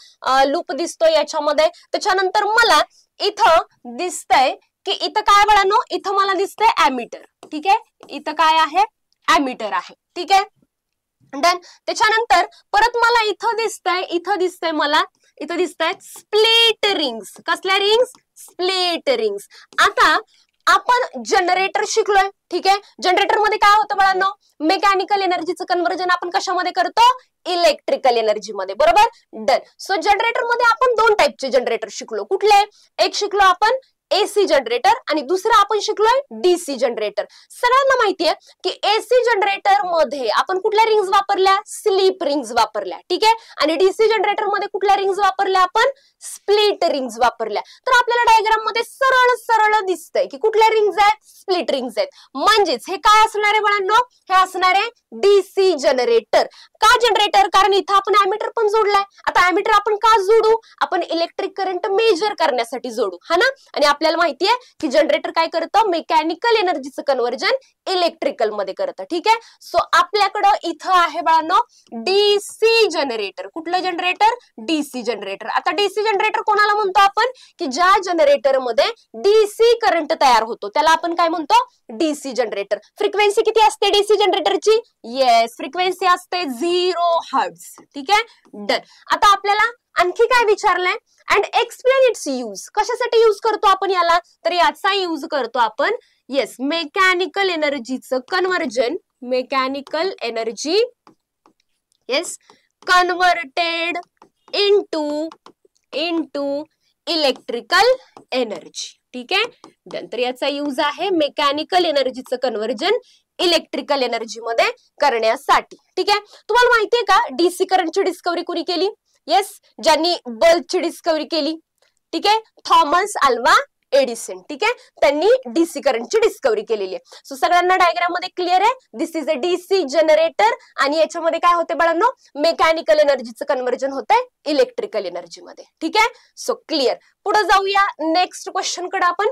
लूप दिसतोय याच्यामध्ये. त्याच्यानंतर मला इथं दिसतंय की इथं काय बाळांनो, इथं मला दिसतंय ॲमीटर. ठीक आहे, इथं काय आहे? ॲमीटर आहे. ठीक आहे, डन. त्याच्यानंतर परत मला इथं दिसतंय मला इथं दिसतंय स्प्लिट रिंग्स. कसल्या रिंग्स? Split rings. आता आपण जनरेटर शिकलोय. ठीक आहे, जनरेटर मध्ये काय होतं बाळांनो? मेकॅनिकल एनर्जीचं कन्व्हर्जन आपण कशामध्ये करतो? इलेक्ट्रिकल एनर्जी मध्ये. बरोबर, डन. सो जनरेटर मध्ये आपण 2 टाइपचे जनरेटर शिकलो. कुठले? एक शिकलो आपण एसी जनरेटर आणि दुसरं आपण शिकलोय डीसी जनरेटर. सगळ्यांना माहितीये की एसी जनरेटर मध्ये आपण कुठल्या रिंग्स वापरल्या? स्लीप रिंग्स वापरल्या. ठीक आहे, आणि डीसी जनरेटर मध्ये कुठल्या रिंग्स वापरल्या? आपण स्प्लिट रिंग्स वापरल्या. तर आपल्याला डायग्राम मध्ये सरळ सरळ दिसतंय की कुठल्या रिंग्स आहेत? स्प्लिट रिंग्स आहेत. म्हणजेच हे काय असणार आहे बाळांनो? हे असणार आहे डीसी जनरेटर. का जनरेटर? कारण इथं आपण ॲमीटर पण जोडलाय. आता ॲमीटर आपण का जोडू? आपण इलेक्ट्रिक करंट मेजर करण्यासाठी जोडू, हा ना. आणि आपल्याला माहितीये की जनरेटर काय करतं, मेकॅनिकल एनर्जीचं कन्व्हर्जन इलेक्ट्रिकल मध्ये करतं. ठीक आहे. सो आपल्याकडं इथं आहे बाळांनो डीसी जनरेटर. कुठलं जनरेटर? DC generator. आता डीसी जनरेटर कोणाला म्हणतो आपण, की ज्या जनरेटर मध्ये डीसी करंट तयार होतो त्याला आपण काय म्हणतो, डीसी जनरेटर. फ्रिक्वेन्सी किती असते डीसी जनरेटरची? येस, फ्रिक्वेन्सी असते 0 हर्ट्झ. ठीक आहे, डन. आता आपल्याला आणखी काय विचारलंय, अँड एक्सप्लेन इट्स यूज. कशासाठी यूज करतो आपण याला, तर याचा यूज करतो आपण येस मेकॅनिकल एनर्जीचं conversion, mechanical energy yes converted into electrical energy. ठीक आहे, डन. तर याचा यूज आहे मेकॅनिकल एनर्जीचं कन्व्हर्जन इलेक्ट्रिकल एनर्जी मध्ये करण्यासाठी. ठीक आहे, तुम्हाला माहितीये का डीसी करंटची डिस्कवरी कोणी केली? येस, ज्यांनी बल्बची डिस्कवरी केली. ठीक आहे, थॉमस अल्वा एडिसन. ठीक आहे, त्यांनी डीसी करंटची डिस्कवरी केलेली आहे. सो सगळ्यांना डायग्राम मध्ये क्लिअर आहे. दिस इज अ डीसी जनरेटर आणि याच्यामध्ये काय होते बाळांनो, मेकॅनिकल एनर्जीचं कन्व्हर्जन होतंय इलेक्ट्रिकल एनर्जी मध्ये. ठीक आहे, सो क्लिअर. पुढे जाऊया नेक्स्ट क्वेश्चन कडे आपण.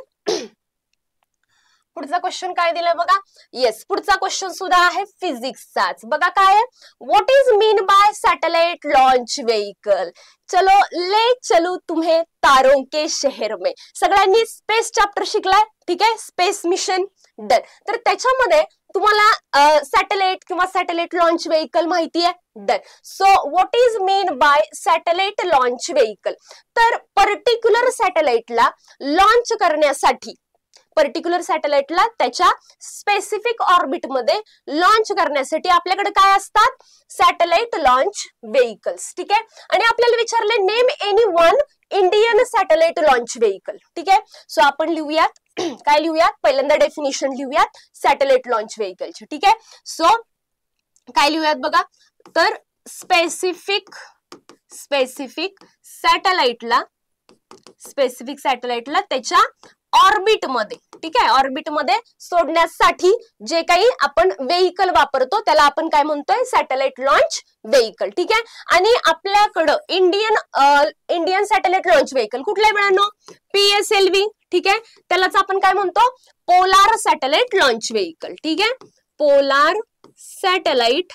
पुढचा क्वेश्चन काय दिलाय बघा. येस, पुढचा क्वेश्चन सुद्धा आहे फिजिक्सचाच. बघा काय आहे, what is mean by satellite launch vehicle. चलो ले चलू तुम्हें तारों के शहर में. सगळ्यांनी स्पेस चॅप्टर शिकलाय. ठीक आहे, स्पेस मिशन. डन. तर त्याच्यामध्ये तुम्हाला सॅटेलाइट किंवा सॅटेलाइट लॉन्च व्हेइकल माहिती आहे. Done. So what is mean by satellite launch vehicle. तर पर्टिक्युलर सॅटेलाइटला लॉन्च करण्यासाठी, पर्टिक्युलर सॅटेलाइटला त्याच्या स्पेसिफिक ऑर्बिट मध्ये लॉन्च करण्यासाठी आपल्याकडे काय असतात, सॅटेलाइट लॉन्च व्हेइकल्स. ठीक आहे, आणि आपल्याला विचारले name any one Indian satellite launch vehicle. ठीक आहे, सो आपण लिहूयात, काय लिहूयात, पहिल्यांदा डेफिनेशन लिहूयात सॅटेलाइट लॉन्च व्हेइकलची. ठीक आहे, सो काय लिहूयात बघा, तर स्पेसिफिक सॅटेलाइटला त्याच्या ऑर्बिट मध्ये, ठीक आहे, ऑर्बिट मध्ये सोडण्यासाठी जे काही आपण व्हेइकल वापरतो त्याला आपण काय म्हणतोय, सॅटेलाइट लॉन्च व्हेइकल. ठीक आहे, आणि आपल्याकडं इंडियन सॅटेलाइट लॉन्च व्हेइकल कुठलं आहे मिळानो, PSLV. ठीक आहे, त्यालाच आपण काय म्हणतो, पोलार सॅटेलाइट लॉन्च व्हेइकल. ठीक आहे, पोलार सॅटेलाइट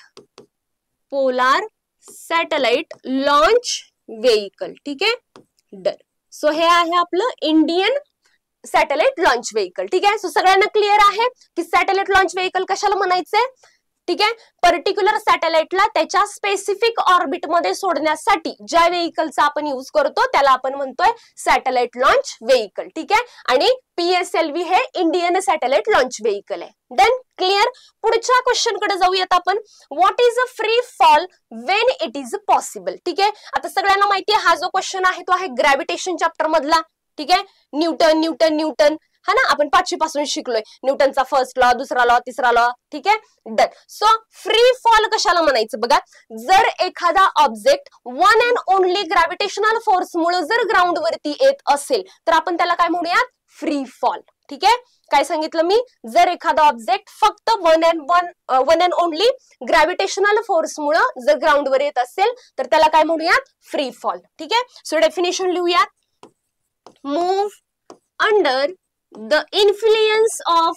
लॉन्च व्हेइकल. ठीक आहे, डन. सो हे आहे आपलं इंडियन सॅटेलाइट लॉन्च व्हेइकल. ठीक आहे, सो सगळ्यांना क्लिअर आहे की सॅटेलाइट लॉन्च व्हेइकल कशाला म्हणायचंय. ठीक आहे, पर्टिक्युलर सॅटेलाइटला त्याच्या स्पेसिफिक ऑर्बिट मध्ये सोडण्यासाठी ज्या व्हेइकलचा आपण यूज करतो त्याला आपण म्हणतोय सॅटेलाइट लॉन्च व्हेइकल. ठीक आहे, आणि PSLV हे इंडियन सॅटेलाइट लॉन्च व्हेइकल आहे. Then clear. पुढच्या क्वेश्चन कडे जाऊयात आपण. What is a free fall when it is possible. ठीक आहे, आता सगळ्यांना माहिती आहे हा जो क्वेश्चन आहे तो आहे ग्रॅव्हिटेशन चॅप्टर मधला. ठीक आहे, न्यूटन हा ना, आपण 5वी पासून शिकलोय न्यूटनचा फर्स्ट लॉ, दुसरा लॉ, तिसरा लॉ. ठीक आहे, डन. सो फ्री फॉल कशाला म्हणायचं बघा, जर एखादा object one and only gravitational force मुळे जर ग्राउंड वरती येत असेल तर आपण त्याला काय म्हणूयात, फ्री फॉल. ठीक आहे, काय सांगितलं मी, जर एखादा ऑब्जेक्ट फक्त one and only gravitational force मुळे जर ग्राउंड वर येत असेल तर त्याला काय म्हणूयात, फ्री फॉल. ठीक आहे, सो डेफिनेशन लिहूयात. Move under the influence of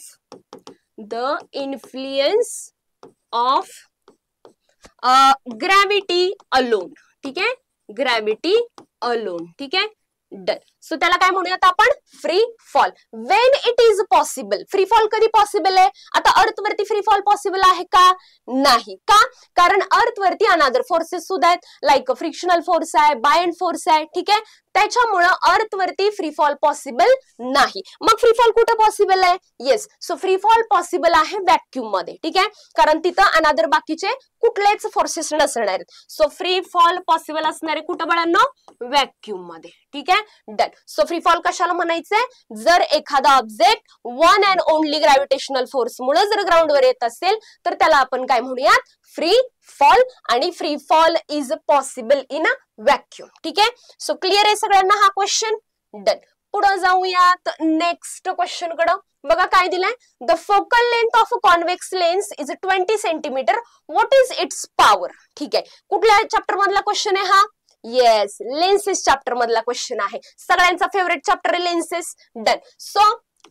gravity alone. ठीक आहे, ग्रॅव्हिटी अलोन. ठीक आहे, डन. सो त्याला काय म्हणूयात आपण, free fall. Wien it is possible. Free fall कधी पॉसिबल आहे, आता अर्थ वरती फ्री फॉल पॉसिबल आहे का, नाही. का, कारण अर्थ वरती अनादर फोर्सेस सुद्धा आहेत, लाईक फ्रिक्शनल फोर्स आहे, बायंड फोर्स आहे. ठीक आहे, त्याच्यामुळं अर्थ वरती फ्री फॉल पॉसिबल नाही. मग फ्री फॉल कुठं पॉसिबल आहे, yes, so free fall possible आहे व्हॅक्यूम मध्ये. ठीक आहे, कारण तिथं अनादर बाकीचे कुठलेच फोर्सेस नसणार आहेत. सो फ्री फॉल पॉसिबल असणारे कुठं बाळांनो, व्हॅक्यूम मध्ये. ठीक आहे, डन. सो फ्री फॉल कशाला म्हणायचंय, जर एखादा object one and only gravitational force मुळे जर ग्राउंड वर येत असेल तर त्याला आपण काय म्हणूयात, फ्री फॉल. आणि free fall is possible in a vacuum. ठीक आहे, सो क्लिअर आहे सगळ्यांना हा क्वेश्चन. डन. पुढे जाऊयात नेक्स्ट क्वेश्चन कडे. बघा काय दिलंय, the focal length of a convex lens is 20 centimetre. What is it's power. ठीक आहे, कुठल्या चॅप्टर मधला क्वेश्चन आहे हा, येस, लेन्सेस चॅप्टर मधला क्वेश्चन आहे. सगळ्यांचा फेवरेट चॅप्टर आहे लेन्सेस. डन. सो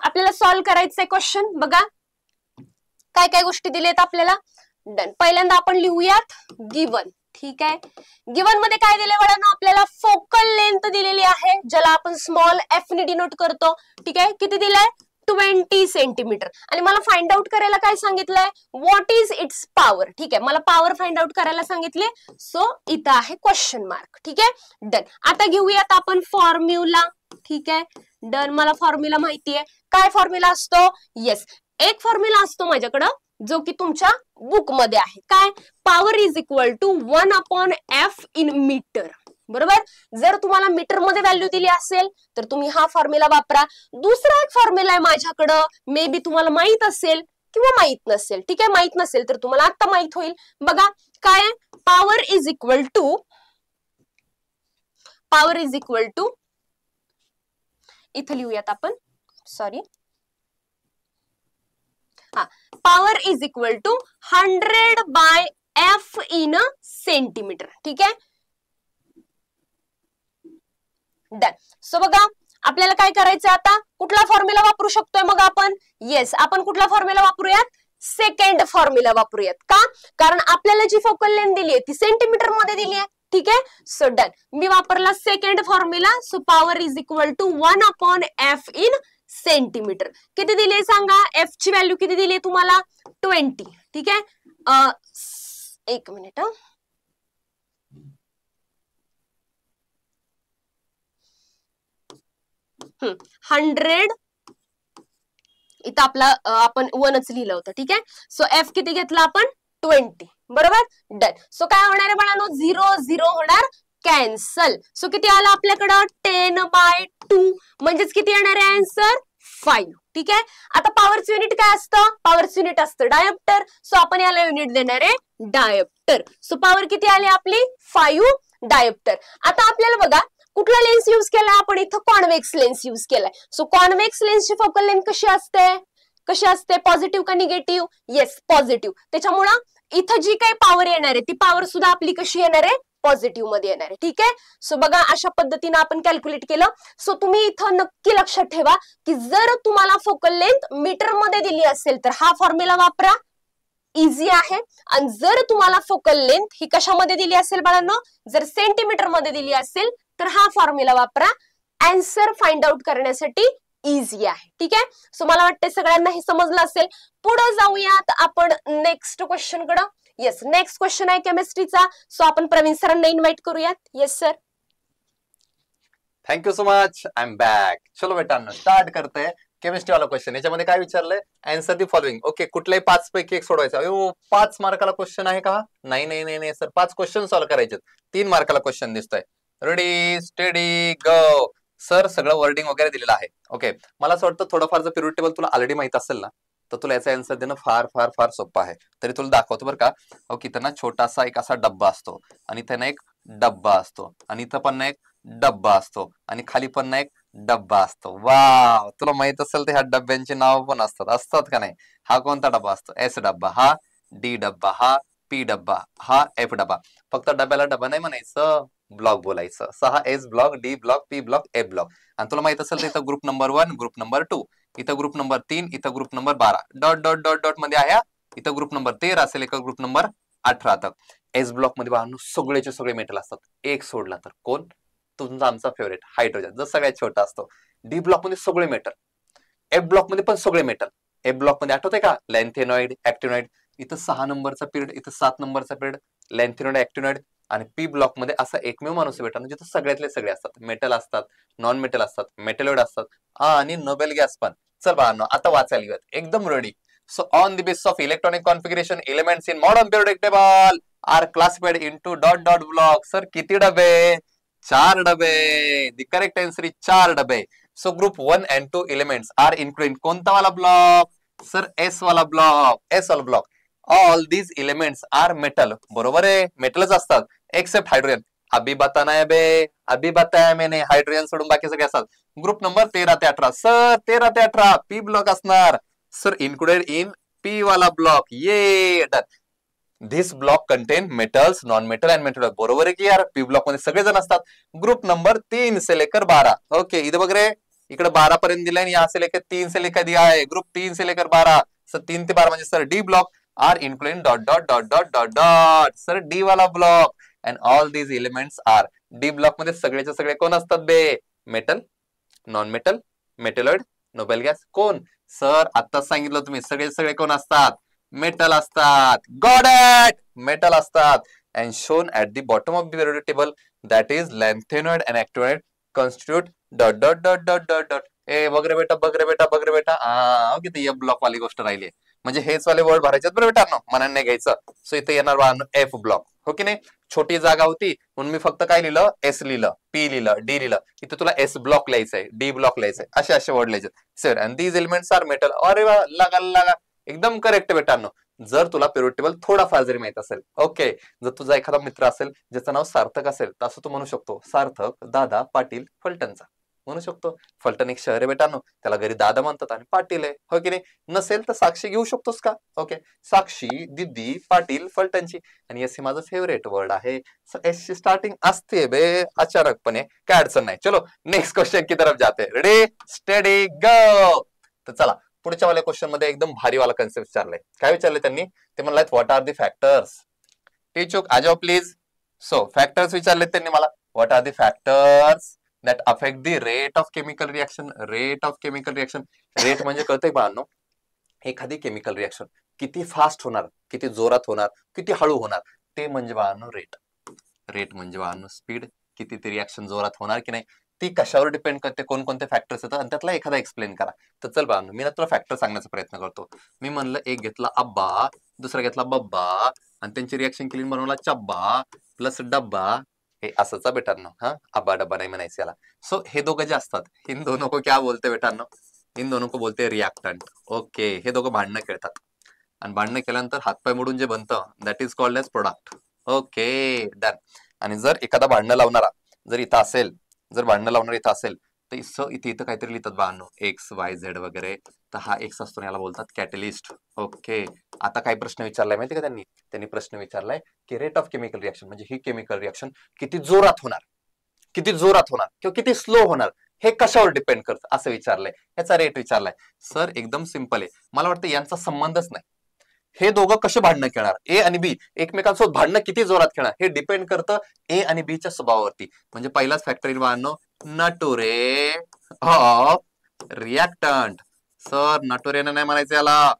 आपल्याला सॉल्व्ह करायचंय क्वेश्चन. बघा काय काय गोष्टी दिलेत आपल्याला. डन. पहिल्यांदा आपण लिहूयात गिवन. ठीक आहे. गिवन मध्ये काय दिले ना आपल्याला, फोकल लेंथ दिलेली आहे ज्याला आपण स्मॉल एफ ने डिनोट करतो. ठीक आहे. किती दिलंय, 20 सेंटीमीटर. आणि मला फाइंड आउट करायला काय सांगितलंय, व्हॉट इज इट्स पॉवर. ठीक आहे, मला पॉवर फाइंड आउट करायला सांगितले. सो इथं आहे क्वेश्चन मार्क. ठीक आहे. डन. आता घेऊयात आपण फॉर्म्युला. ठीक आहे. डन. मला फॉर्म्युला माहितीये. काय फॉर्म्युला असतो, येस, एक फॉर्म्युला असतो माझ्याकडं जो की तुमच्या बुक मध्ये आहे. काय, power is equal to 1/f in metre. बरोबर. जर तुम्हाला मीटर मध्ये व्हॅल्यू दिली असेल तर तुम्ही हा फॉर्म्युला वापरा. दुसरा एक फॉर्म्युला आहे माझ्याकडं, मे बी तुम्हाला माहित असेल किंवा माहित नसेल. ठीक आहे. माहित नसेल तर तुम्हाला आता माहित होईल. बघा काय, पॉवर इज इक्वल टू इथं लिहूयात आपण, सॉरी, हा, power is equal to 100/f in centimetre. ठीक आहे. डन. सो बघा आपल्याला काय करायचं आता, कुठला फॉर्म्युला वापरू शकतोय मग आपण, येस, आपण कुठला फॉर्म्युला वापरूयात, सेकंड फॉर्म्युला वापरूयात. का, कारण आपल्याला जी फोकल लेंथ दिली आहे ती सेंटीमीटर मध्ये दिली आहे. ठीक आहे. So done. मी वापरला second formula. So power is equal to 1/f in centimetre. किती दिली सांगा, एफ ची व्हॅल्यू किती दिली तुम्हाला, 20. ठीक आहे. एक मिनिट, 100, इथं आपला आपण 1च लिहिलं होतं. ठीक आहे. सो एफ किती घेतला आपण, 20. बरोबर. डन. सो काय होणार आहे बाळांनो, 0 0 होणार, कॅन्सल. सो किती आला आपल्याकडं, 10/2, म्हणजेच किती येणार आहे आन्सर, 5. ठीक आहे. आता पॉवरचं युनिट काय असतं, पॉवरचं युनिट असतं डायोप्टर. सो आपण याला युनिट देणार आहे डायोप्टर. सो पॉवर किती आली आपली, 5 डायोप्टर. आता आपल्याला बघा कुठला लेन्स यूज केलाय आपण, इथं कॉन्व्हेक्स लेन्स यूज केलाय. सो कॉन्व्हेक्स लेन्सची फोकल लेंथ कशी असते, पॉझिटिव्ह का निगेटिव्ह, येस पॉझिटिव्ह. त्याच्यामुळं इथं जी काही पॉवर येणार आहे ती पॉवर सुद्धा आपली कशी येणार आहे, पॉझिटिव्ह मध्ये येणार आहे. ठीक आहे. सो बघा अशा पद्धतीने आपण कॅल्क्युलेट केलं. सो तुम्ही इथं नक्की लक्षात ठेवा की जर तुम्हाला फोकल लेंथ मीटर मध्ये दिली असेल तर हा फॉर्म्युला वापरा, इझी आहे. आणि जर तुम्हाला फोकल लेंथ ही कशामध्ये दिली असेल बाळांनो, जर सेंटीमीटर मध्ये दिली असेल तर हा फॉर्म्युला वापरा, आन्सर फाइंड आउट करण्यासाठी इझी आहे. ठीक आहे. सो मला वाटतं सगळ्यांना हे समजलं असेल. पुढे जाऊयात आपण नेक्स्ट क्वेश्चन कडे. येस, नेक्स्ट क्वेश्चन आहे केमिस्ट्रीचा. सो आपण प्रवीण सरांना इन्व्हाइट करूयात. Yes sir. Thank you so much. I am back. चलो बेटांनो, स्टार्ट करते केमिस्ट्री वाला क्वेश्चन. याच्यामध्ये काय विचारलंय, आन्सर दी फॉलोइंग. ओके, कुठल्याही 5 पैकी एक सोडवायचा. 5 मार्काला क्वेश्चन आहे का, नाही सर, 5 क्वेश्चन सॉल्व्ह करायचे. 3 मार्काला क्वेश्चन दिसतोय. रेडी स्टेडी गो. सर सगळं वर्डिंग वगैरे दिलेलं आहे. ओके, मला असं वाटतं थोडंफार जर पिरियड टेबल तुला ऑलरेडी माहित असेल ना तर तुला याचा आन्सर देणं फार फार फार सोपं आहे. तरी तुला दाखवतो बरं का. ओके, इथं ना छोटासा एक असा डब्बा असतो आणि इथं ना एक डब्बा असतो आणि इथं पण ना एक डब्बा असतो आणि खाली पण ना एक डब्बा असतो. वाव, तुला माहित असेल तर ह्या डब्यांची नाव पण असतात का नाही. हा कोणता डब्बा असतो, एस डब्बा, हा डी डब्बा, हा पी डब्बा, हा एफ डब्बा. फक्त डब्याला डब्बा नाही म्हणायचं, ब्लॉक बोलायचं. 6 S block, D block, P block, A block. आणि तुला माहित असेल तर इथं ग्रुप नंबर 1, ग्रुप नंबर 2, इथं ग्रुप नंबर 3, इथं group number 12, dot dot dot dot मध्ये आहे. इथं ग्रुप नंबर 13 असेल, इथं ग्रुप नंबर 18 तक. एस ब्लॉक मध्ये बाळांनो सगळेचे सगळे मेटल असतात, एक सोडला तर कोण, तुमचा आमचा फेवरेट हायड्रोजन, जो सगळ्यात छोटा असतो. डी ब्लॉक मध्ये सगळे मेटल, एफ ब्लॉक मध्ये पण सगळे मेटल. एफ ब्लॉक मध्ये आठवतंय का, लॅन्थेनॉइड, ऍक्टिनॉइड. इथं 6 नंबरचा पिरियड, इथं 7 नंबरचा पिरियड, लॅन्थेनॉइड, ऍक्टिनॉइड. आणि पी ब्लॉक मध्ये असा एकमेव माणूस भेटतो जिथे सगळ्यातले सगळे असतात, मेटल असतात, नॉन मेटल असतात, मेटलोइड असतात आणि नोबेल गॅस पण. चल बाळांनो आता वाचायला घेऊयात, एकदम ready. So on the basis of electronic configuration elements in modern periodic table are classified into dot dot block. Sir किती डबे, 4 डबे. द करेक्ट आन्सर इज 4 डबे. So group 1 and 2 elements are include कोणता वाला ब्लॉक, सर एस वाला block, S वाला block. All these elements are metal. बरोबर आहे, मेटलच असतात एक्सेप्ट हायड्रोजन. अभी बताना है बे, अभी बताया मैंने, हायड्रोजन सोडून बाकी सगळे असतात. ग्रुप नंबर 13 ते 18. सर 13 ते 18 पी ब्लॉक असणार. सर इन्क्लुडेड इन पी वाला ब्लॉक. ये done. This block content metals, non metal end metal. बरोबर आहे की यार, पी ब्लॉक मध्ये सगळेजण असतात. ग्रुप नंबर 3 से लेकर 12. ओके, इधर बघ रे, इकडे 12 पर्यंत दिलाय आणि यहाँ से लेकर 3 से लेकर दिया है. ग्रुप 3 से लेकर 12. सर 3 ते 12 म्हणजे sir D block are including dot dot dot dot dot dot. Sir D वाला block and all these elements are. D block मध्ये सगळेचे सगळे कोण असतात बे? Metal, non metal, metalloid, noble gas. कोण? सर आता सांगितलं तुम्ही, सगळे सगळे कोण असतात? मेटल असतात. गॉट इट, मेटल असतात. And shown at the bottom of the periodic table that is lanthanoid and actinoid constitute dot dot dot dot dot dot. ए बघ रे बेटा, बघ रे बेटा, बघ रे बेटा. ओके, ती एफ ब्लॉक वाली गोष्ट राहिली. म्हणजे हेच वाले वर्ड भरायचे बरं बेटांनो, मनाने नाही घ्यायचं. सो इथे येणार एफ ब्लॉक. हो की नाही? छोटी जागा होती म्हणून मी फक्त काय लिहिलं? एस लिहिलं, पी लिहिलं, डी लिहिलं. इथे तुला एस ब्लॉक लिहायचंय, डी ब्लॉक लिहायचंय, असे असे वर्ड लिहायचे. Sir and these elements are metal. अरे वा, लागा लागा, एकदम करेक्ट बेटांनो. जर तुला पिरियोडिक टेबल थोडाफार जरी माहित असेल, ओके, जर तुझा एखादा मित्र असेल ज्याचं नाव सार्थक असेल, तर असं तू म्हणू शकतो, सार्थक दादा पाटील फलटणचा म्हणू शकतो. फलटण एक शहर आहे बेटांनो, त्याला घरी दादा म्हणतात आणि पाटील आहे. हो की नाही? नसेल तर साक्षी घेऊ शकतोस का? ओके, साक्षी दिदी पाटील फलटणची. आणि एस हे माझं फेवरेट वर्ड आहे. एस ची स्टार्टिंग असते बे अचानकपणे, काय अडचण नाही. चलो नेक्स्ट क्वेश्चन की तरफ जाते. रेडी स्टडी गो. तर चला पुढच्या वाल्या क्वेश्चन मध्ये एकदम भारी वाला कन्सेप्ट विचारलाय. काय विचारलंय त्यांनी? ते म्हणलाय व्हॉट आर द फॅक्टर्स. टीचूक आ जाओ प्लीज. सो फॅक्टर्स विचारलेत त्यांनी मला. What are the factors that affect the rate of chemical reaction. Rate of chemical reaction. Rate म्हणजे कळतंय बाळांनो, एखादी केमिकल रिएक्शन किती फास्ट होणार, किती जोरात होणार, किती हळू होणार, ते म्हणजे बाळांनो रेट. रेट म्हणजे बाळांनो स्पीड, किती ती रिएक्शन जोरात होणार की नाही, ती कशावर डिपेंड करते, कोणकोणते फॅक्टर्स येतात आणि त्यातला एखादा एक्सप्लेन करा. तर चल बाळांनो, मी ना तुला फॅक्टर सांगण्याचा प्रयत्न करतो. मी म्हणलं एक घेतला अब्बा, दुसरा घेतला बब्बा आणि त्यांची रिएक्शन केली, बनवला चब्बा प्लस डब्बा. हे असंच बेटांनो. हा, अब्बा डब्बा नाही म्हणायचं याला. सो हे दोघं जे असतात, इन दोनों को क्या बोलते बेटांनो? इन दोनों को बोलते रिएक्टंट. ओके, हे दोघं भांडणं खेळतात आणि भांडणं केल्यानंतर हातपाय मोडून जे बनतं that is called as product. Okay, done. आणि जर एखादा भांडणं लावणारा जर इथं असेल, जर भांडणं लावणारा इथं असेल, तर इथे इथं काहीतरी लिहितात बाळांनो, एक्स वाय झेड वगैरे. तर हा एक्स असतो, याला बोलतात कॅटलिस्ट. ओके, आता काय प्रश्न विचारलाय माहिती का त्यांनी? त्यांनी प्रश्न विचारलाय की रेट ऑफ केमिकल रिएक्शन म्हणजे ही केमिकल रिएक्शन किती जोरात होणार, किती जोरात होणार किंवा किती स्लो होणार, हे कशावर डिपेंड करतं असं विचारलंय. याचा रेट विचारलाय. सर एकदम सिंपल आहे, मला वाटतं यांचा संबंधच नाही. हे दोघं कसे भांडणं खेळणार, ए आणि बी एकमेकांसोबत भांडणं किती जोरात खेळणार, हे डिपेंड करतं ए आणि बी च्या स्वभावावरती. म्हणजे पहिलाच फॅक्टर बाळांनो, नटुरे ऑफ रिएक्टंट. सर नटुरेनं नाही म्हणायचं याला,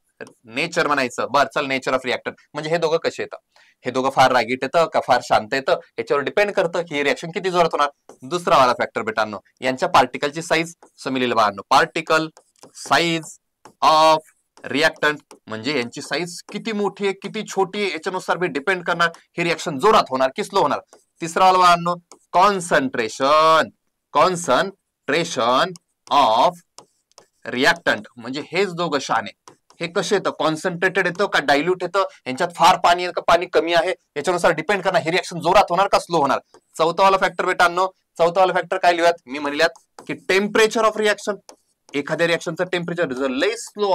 नेचर म्हणायचं. बर चल, नेचर ऑफ रिएक्टंट म्हणजे हे दोघं कसे येतं, हे दोघं फार रागीट येतं का फार शांत येतं, याच्यावर डिपेंड करतं की ही रिएक्शन किती जोरात होणार. दुसरा वाला फॅक्टर बेटांनो, यांच्या पार्टिकलची साईज. सो मी लिहिलं बाळांनो, पार्टिकल साईज ऑफ रिएक्टंट म्हणजे यांची साईज किती मोठी आहे किती छोटी आहे याच्यानुसार बी डिपेंड करणार ही रिएक्शन जोरात होणार की स्लो होणार. तिसरा वाला बाळांनो, कॉन्सन्ट्रेशन. कॉन्सन्ट्रेशन ऑफ रिएक्टंट म्हणजे हेच दोघं शहाणे. हे कसे येतं, कॉन्सन्ट्रेटेड येतं का डायल्यूट येतं, यांच्यात फार पाणी आहे का पाणी कमी आहे, याच्यानुसार डिपेंड करणार ही रिएक्शन जोरात होणार का स्लो होणार. चौथा वाला फॅक्टर बेटांनो, चौथा वाला फॅक्टर काय लिहूयात? मी म्हणल्यात की टेम्परेचर ऑफ रिएक्शन. एखाद्या रिएक्शनचं टेम्परेचर जर लई स्लो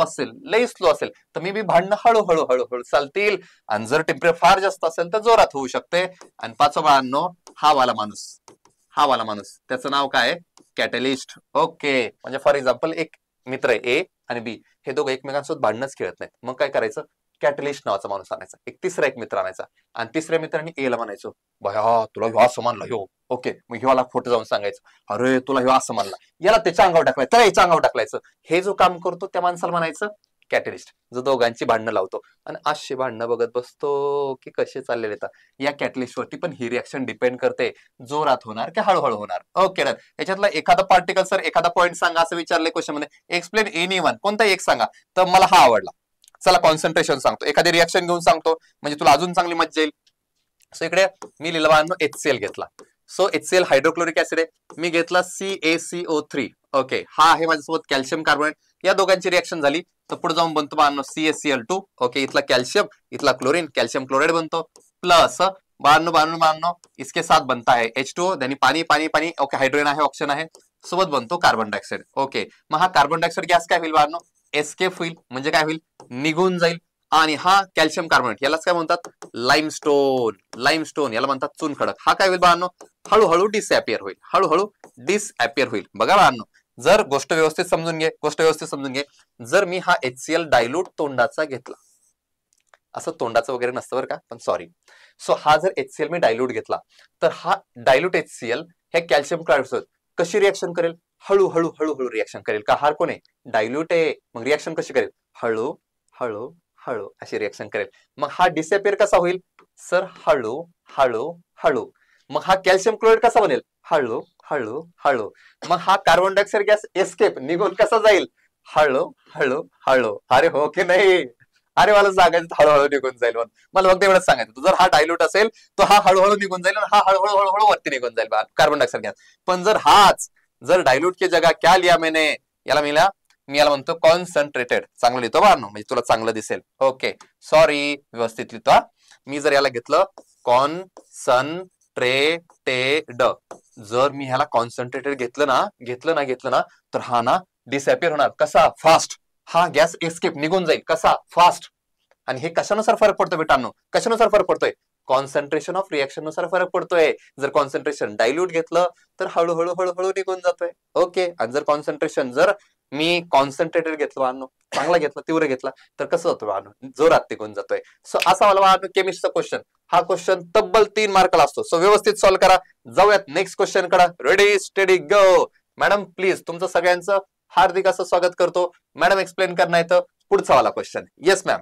असेल तर मी बी भांडणं हळूहळू हळूहळू चालतील, आणि जर टेम्परेचर फार जास्त असेल तर जोरात होऊ शकते. आणि पाचवा बाळांनो, हा वाला माणूस त्याचं नाव काय? कॅटलिस्ट. ओके, म्हणजे फॉर एक्झाम्पल एक मित्र आहे ए आणि बी, हे दोघं एकमेकांसोबत भांडणच खेळत नाहीत, मग काय करायचं? कॅटलिस्ट नावाचा माणूस आणायचा, एक तिसरा एक मित्र आणायचा आणि तिसऱ्या मित्रांनी एला म्हणायचो, भया तुला ह्यो असं मानला ह्यो. ओके, मग ह्योला खोटं जाऊन सांगायचं, अरे तुला ह्यो असं मानला, याला त्याच्या अंगावर टाकलाय, त्याला याच्या अंगावर टाकलायचं. हे जो काम करतो त्या माणसाला म्हणायचं कॅटलिस्ट, जो दोघांची भांडणं लावतो. आणि अशी भांडणं बघत बसतो की कसे चाललेले येतात. या कॅटलिस्ट वरती पण ही रिएक्शन डिपेंड करते, जोरात होणार की हळूहळू होणार. ओके, याच्यातला एखादा पार्टिकल सर एखादा पॉईंट सांगा असं विचारलंय क्वेश्चन मध्ये. एक्सप्लेन एनी वन, कोणता एक सांगा. तर मला हा आवडला. चला कॉन्सन्ट्रेशन सांगतो, एखादी रिएक्शन घेऊन सांगतो म्हणजे तुला अजून चांगली मजा येईल. सो इकडे मी लिहिलं बाळांनो HCl घेतला. सो HCl हायड्रोक्लोरिक ऍसिड आहे. मी घेतला CaCO3. ओके, हा आहे माझ्यासोबत कॅल्शियम कार्बोनेट. या दोघांची रिएक्शन झाली तर पुढे जाऊन बनतो बाळांनो CaCl2. ओके, इथला कॅल्शियम इथला क्लोरीन, कॅल्शियम क्लोराइड बनतो. प्लस बाळांनो इसके साथ बनता है H2O, यानी पाणी पाणी पाणी. ओके, हायड्रोजन आहे ऑक्सिजन आहे, सोबत बनतो कार्बन डायऑक्साइड. ओके, मग हा कार्बन डायऑक्साइड गॅस काय होईल बाळांनो? एस्केप होईल. म्हणजे काय होईल? निघून जाईल. आणि हा कॅल्शियम कार्बोनेट, यालाच काय म्हणतात, लाईमस्टोन. लाईमस्टोन याला म्हणतात चुनखडक. हा काय होईल बाळांनो, हळूहळू डिसअपियर होईल, हळूहळू डिसअपियर होईल. बघा बाळांनो, जर गोष्ट व्यवस्थित समजून घे, गोष्ट व्यवस्थित समजून घे. जर मी हा HCl डायल्यूट तोंडाचा घेतला, असं तोंडाचं वगैरे नसतं बरं का, पण सॉरी. सो हा जर HCl मी डायल्यूट घेतला, तर हा डायल्यूट HCl हे कॅल्शियम क्लोराईड कशी रिएक्शन करेल, हळूहळू हळूहळू रिएक्शन करेल. का हार कोण आहे, डायल्यूट आहे, मग रिएक्शन कशी करेल, हळू हळू हळू अशी रिएक्शन करेल. मग हा डिसअपियर कसा होईल सर, हळू हळू हळू. मग हा कॅल्शियम क्लोराईड कसा बनेल, हळू हळू हळू. मग हा कार्बन डायऑक्साईड गॅस एस्केप निघून कसा जाईल, हळू हळू हळू. अरे हो की नाही, अरे मला सांगायचं हळूहळू निघून जाईल, मला फक्त एवढंच सांगायचं. जर हा डायल्यूट असेल तर हा हळूहळू निघून जाईल आणि हा हळूहळू हळूहळू वरती निघून जाईल कार्बन डायऑक्साईड गॅस. पण जर हाच जर डायल्यूट की जगह क्या लिया मैंने, याला मी याला म्हणतो कॉन्सन्ट्रेटेड. चांगलं लिहितो बाळांनो, म्हणजे तुला चांगलं दिसेल. ओके सॉरी, व्यवस्थित लिहितो. मी जर याला घेतलं कॉन्सन्ट्रेटेड, जर मी ह्याला कॉन्सन्ट्रेटेड घेतलं ना तर हा ना डिसअपियर होणार. कसा, फास्ट. हा गॅस एस्केप निघून जाईल, कसा, फास्ट. आणि हे कशानुसार फरक पडतो बेटांनो, कशानुसार फरक पडतोय, कॉन्सन्ट्रेशन ऑफ रिएक्शन नुसार फरक पडतोय. जर कॉन्सन्ट्रेशन डायल्यूट घेतलं तर हळूहळू हळूहळू निघून जातोय. ओके, आणि जर कॉन्सन्ट्रेशन जर मी कॉन्सन्ट्रेटेड घेतलं बाळांनो, चांगला घेतला, तीव्र घेतला, तर कसं होतं बाळांनो, जोरात निघून जातोय. सो असा मला बाळांनो केमिस्ट्रीचा क्वेश्चन, हा क्वेश्चन तब्बल 3 मार्काला असतो. सो व्यवस्थित सॉल्व्ह करा. जाऊयात नेक्स्ट क्वेश्चन कडे. Ready steady go. Madam please तुमचं सगळ्यांचं हार्दिक असं स्वागत करतो. मॅडम एक्सप्लेन करणार आहे तर पुढचा वाला क्वेश्चन. Yes ma'am.